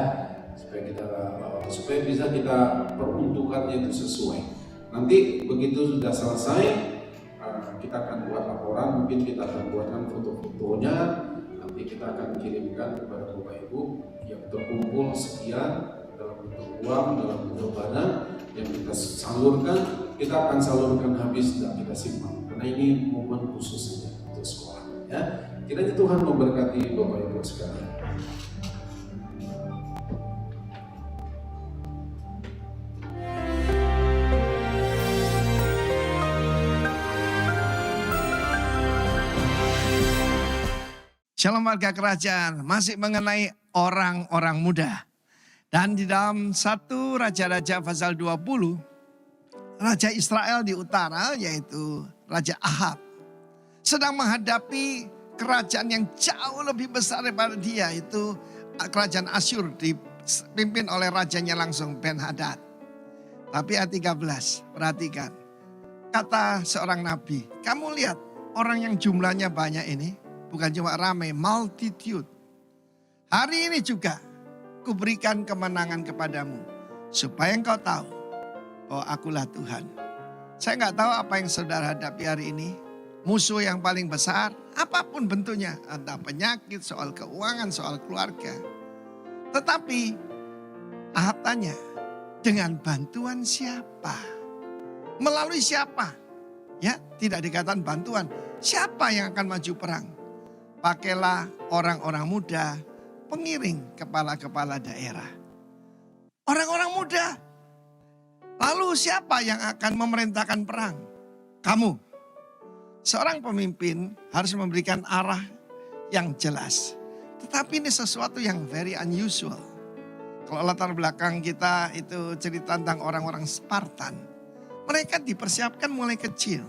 supaya bisa kita peruntukannya itu sesuai. Nanti begitu sudah selesai, kita akan buat laporan, mungkin kita akan buatkan foto-fotonya, nanti kita akan kirimkan kepada Bapak Ibu yang terkumpul sekian dalam bentuk uang, dalam bentuk barang yang kita salurkan. Kita akan salurkan habis dan kita simpan, karena ini momen khusus saja untuk sekolah ya. Kiranya Tuhan memberkati Bapak Ibu sekalian. Shalom warga kerajaan, masih mengenai orang-orang muda. Dan di dalam 1 Raja-Raja pasal 20, Raja Israel di utara yaitu Raja Ahab sedang menghadapi kerajaan yang jauh lebih besar daripada dia, itu kerajaan Asyur dipimpin oleh rajanya langsung Ben-Hadad. Tapi ayat 13, perhatikan. Kata seorang nabi, kamu lihat orang yang jumlahnya banyak ini, bukan cuma ramai, multitude. Hari ini juga kuberikan kemenangan kepadamu, supaya engkau tahu bahwa akulah Tuhan. Saya nggak tahu apa yang saudara hadapi hari ini. Musuh yang paling besar, apapun bentuknya. Entah penyakit, soal keuangan, soal keluarga. Tetapi Ahab tanya, dengan bantuan siapa? Melalui siapa? Ya, tidak dikatakan bantuan. Siapa yang akan maju perang? Pakailah orang-orang muda, pengiring kepala-kepala daerah. Orang-orang muda. Lalu siapa yang akan memerintahkan perang? Kamu. Seorang pemimpin harus memberikan arah yang jelas. Tetapi ini sesuatu yang very unusual. Kalau latar belakang kita itu cerita tentang orang-orang Spartan. Mereka dipersiapkan mulai kecil.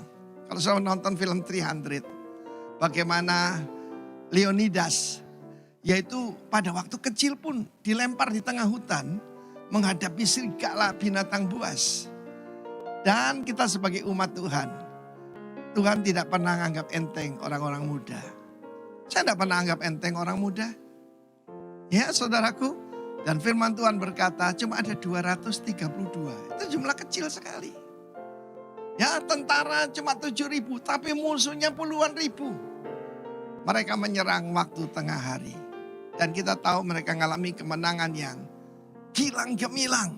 Kalau saya nonton film 300. Bagaimana Leonidas. Yaitu pada waktu kecil pun dilempar di tengah hutan. Menghadapi serigala binatang buas. Dan kita sebagai umat Tuhan. Tuhan tidak pernah anggap enteng orang-orang muda. Saya tidak pernah anggap enteng orang muda. Ya saudaraku. Dan firman Tuhan berkata cuma ada 232. Itu jumlah kecil sekali. Ya tentara cuma 7.000 tapi musuhnya puluhan ribu. Mereka menyerang waktu tengah hari. Dan kita tahu mereka mengalami kemenangan yang gilang gemilang.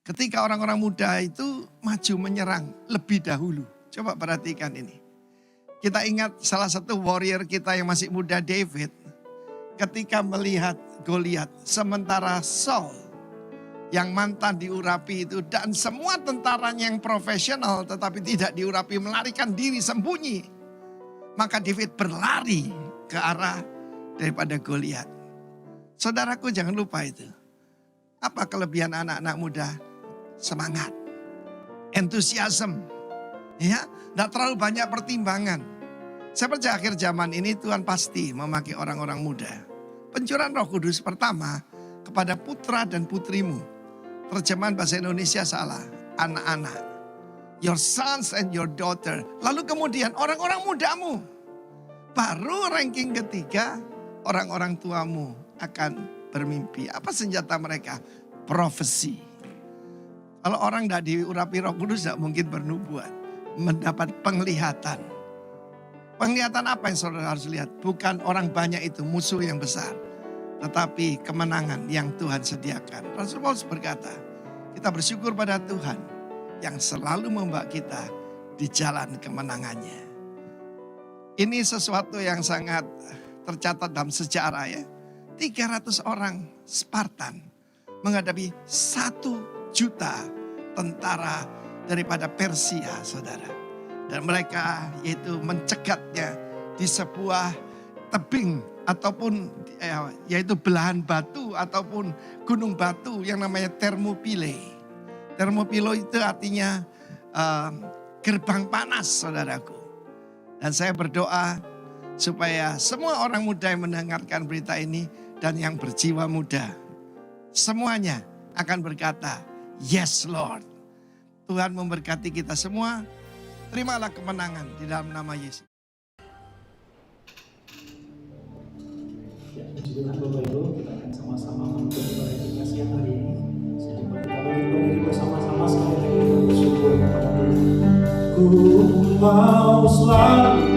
Ketika orang-orang muda itu maju menyerang lebih dahulu. Coba perhatikan ini. Kita ingat salah satu warrior kita yang masih muda, David. Ketika melihat Goliat, sementara Saul yang mantan diurapi itu dan semua tentaranya yang profesional tetapi tidak diurapi melarikan diri sembunyi. Maka David berlari ke arah daripada Goliat. Saudaraku jangan lupa itu. Apa kelebihan anak-anak muda? Semangat, entusiasme, ya, tidak terlalu banyak pertimbangan. Saya percaya akhir zaman ini Tuhan pasti memakai orang-orang muda. Pencurahan Roh Kudus pertama kepada putra dan putrimu. Terjemahan bahasa Indonesia salah, anak-anak. Your sons and your daughter. Lalu kemudian orang-orang mudamu. Baru ranking ketiga orang-orang tuamu akan bermimpi. Apa senjata mereka? Profesi. Kalau orang tidak diurapi Roh Kudus tidak mungkin bernubuat. Mendapat penglihatan. Penglihatan apa yang saudara harus lihat? Bukan orang banyak itu musuh yang besar. Tetapi kemenangan yang Tuhan sediakan. Rasul Paulus berkata, kita bersyukur pada Tuhan yang selalu membawa kita di jalan kemenangannya. Ini sesuatu yang sangat tercatat dalam sejarah ya. 300 orang Spartan menghadapi 1 juta tentara daripada Persia, saudara. Dan mereka yaitu mencegatnya di sebuah tebing ataupun yaitu belahan batu ataupun gunung batu yang namanya Thermopylae. Thermopylae itu artinya gerbang panas, saudaraku. Dan saya berdoa supaya semua orang muda yang mendengarkan berita ini dan yang berjiwa muda, semuanya akan berkata, yes Lord. Tuhan memberkati kita semua. Terimalah kemenangan di dalam nama Yesus. Ya, puji Tuhan Bapak Ibu, kita akan sama-sama menutup ibadah kita siang hari ini. Sejumlah kita berdiri bersama-sama sekali lagi kita bersyukur kepada Tuhan. Ku mau selalu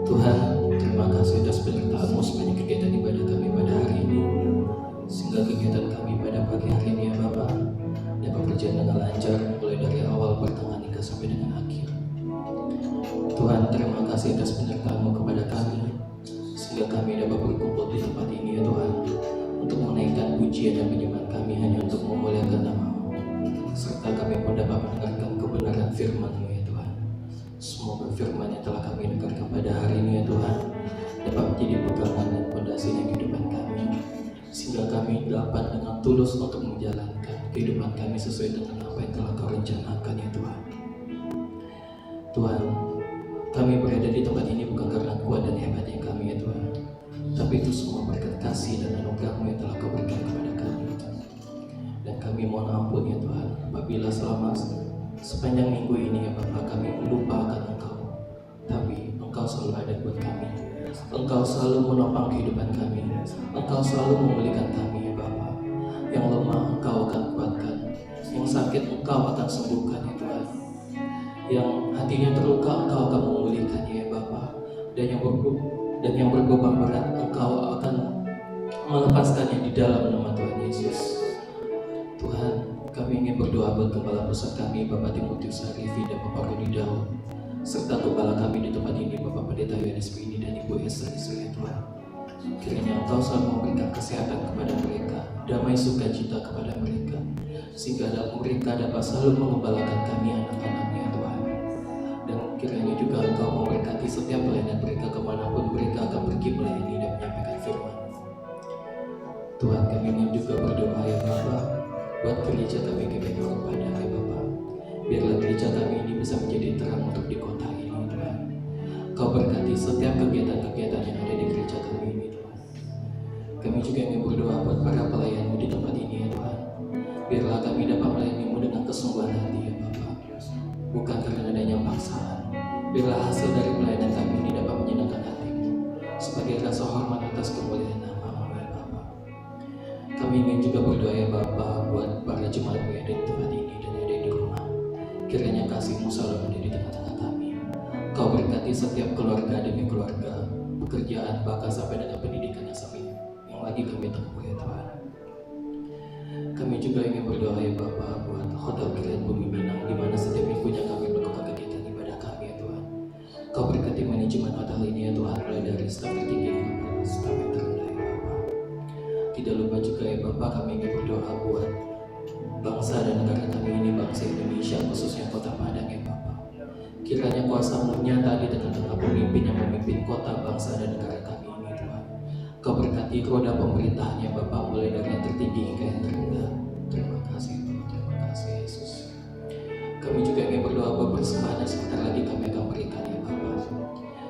Tuhan, terima kasih atas penyertaan-Mu sebanyak kegiatan ibadah kami pada hari ini, sehingga kegiatan kami pada pagi hari ini ya Bapa dapat berjalan dengan lancar mulai dari awal, pertengahan hingga sampai dengan akhir. Tuhan, terima kasih atas penyertaan-Mu kepada kami, sehingga kami dapat berkumpul di tempat ini ya Tuhan, untuk menaikkan pujian dan penyembahan kami hanya untuk memuliakan nama-Mu, serta kami pun dapat mendengarkan kebenaran firman-Mu ya Tuhan. Semoga firman yang telah kami dengarkan pada hari ini ya Tuhan dapat menjadi pegangan dan fondasi kehidupan kami, sehingga kami dapat dengan tulus untuk menjalankan kehidupan kami sesuai dengan apa yang telah Kau rencanakan ya Tuhan. Tuhan, kami berada di tempat ini bukan karena kuat dan hebatnya kami ya Tuhan, tapi itu semua berkat kasih dan anugerah-Mu yang telah Kau berikan kepada kami. Dan kami mohon ampun ya Tuhan apabila selama sepanjang minggu ini ya Bapa kami melupakan Engkau, tapi Engkau selalu ada buat kami. Engkau selalu menopang kehidupan kami. Engkau selalu memulihkan kami ya Bapa. Yang lemah Engkau akan kuatkan, yang sakit Engkau akan sembuhkan ya Tuhan, yang hatinya terluka Engkau akan memulihkannya ya Bapa, dan yang berbeban berat Engkau akan melepaskannya di dalam nama Tuhan Yesus. Tuhan, kami ingin berdoa buat Gembala Pusat kami, Bapak Timotius Arifi dan Bapak Rudi Daud, serta Gembala kami di tempat ini, Bapak Pendeta Yohanes Bini dan Ibu Esther Isri Tuhan. Kiranya Engkau selalu memberikan kesehatan kepada mereka, damai sukacita kepada mereka, sehingga mereka dapat selalu mengembalakan kami anak-anaknya Tuhan. Dan kiranya juga Engkau memberkati setiap pelayanan mereka kemanapun mereka akan pergi melayani dan menyampaikan firman. Tuhan, kami ingin juga berdoa ya Bapak buat gereja kami GBK Padang ya Bapak. Biarlah gereja kami ini bisa menjadi terang untuk di kota ini Tuhan. Kau berkati setiap kegiatan-kegiatan yang ada di gereja kami ini Tuhan. Kami juga ingin berdoa buat para pelayan-Mu di tempat ini ya Tuhan. Biarlah kami dapat melayani-Mu dengan kesungguhan hati ya Bapak, bukan karena adanya paksaan. Biarlah hasil dari pelayanan kami ini dapat menyenangkan hati-Mu sebagai rasa hormat atas kemuliaan nama-Mu ya Bapak. Kami ingin juga berdoa ya Bapak buat para jemaat-Mu yang ada di tempat ini dan yang ada di rumah. Kiranya kasih-Mu selalu ada di tengah-tengah kami. Kau berkati setiap keluarga demi keluarga, pekerjaan, bahkan sampai dengan pendidikan yang lagi kami tempuh ya Tuhan. Kami juga ingin berdoa ya Bapak buat Hotel Grand Bumi Minang, di mana setiap minggunya kami melakukan kegiatan ibadah kami ya Tuhan. Kau berkati manajemen hotel ini ya Tuhan, mulai dari staf tertinggi hingga staf yang terendah ya Bapak. Tidak lupa juga ya Bapak, kami ingin berdoa buat bangsa dan negara kami ini, bangsa Indonesia, khususnya kota Padang ya Bapak. Kiranya kuasa-Mu nyata di tengah-tengah pemimpin yang memimpin kota, bangsa dan negara kami ini Tuhan. Kau berkati roda pemerintahannya Bapak, mulai dari yang tertinggi hingga yang terendah. Terima kasih Tuhan, terima kasih Yesus. Kami juga ingin berdoa buat persembahan yang sebentar lagi kami akan berikan ya Bapak.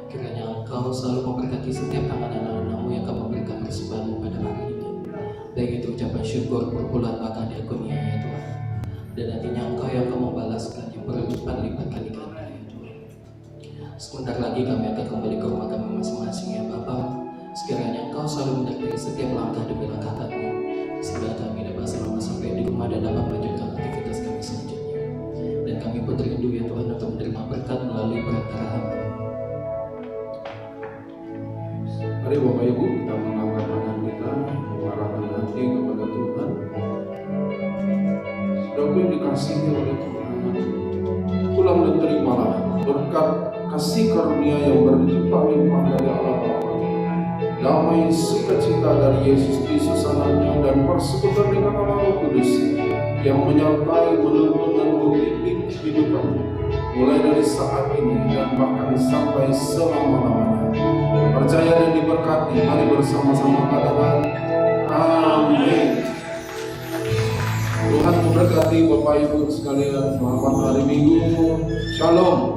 Kiranya Engkau selalu memberkati setiap tangan anak-anak-Mu yang akan memberikan persembahan-Mu pada hari ini, baik itu ucapan syukur, perpuluhan, bahkan diakonia ya Tuhan. Dan nantinya Engkau yang akan membalaskan yang berlipat-lipat kali ganda ya Tuhan. Sebentar lagi kami akan kembali ke rumah kami masing-masing ya Bapak. Sekiranya Engkau selalu menyertai setiap langkah demi langkah kami, sehingga kami dapat selamat sampai di rumah dan dapat melanjutkan aktivitas kami selanjutnya. Dan kami pun rindu ya Tuhan untuk menerima berkat melalui perantara Hamba. Mari Bapak Ibu kita mengangkat tangan kita, mengarahkan hati kepada Tuhan. Sudah pun dikasihi oleh Tuhan, pulang dan terimalah berkat kasih karunia yang berlimpah-limpah dari Allah Bapa, damai sukacita dari Yesus Kristus anaknya, dan persekutuan dengan Allah Roh Kudus yang menyertai, menuntun dan membimbing kehidupan mulai dari saat ini dan bahkan sampai selama-lamanya. Percaya dan diberkati, mari bersama-sama katakan amin. Tuhan memberkati Bapak Ibu sekalian. Selamat hari Minggu. Shalom.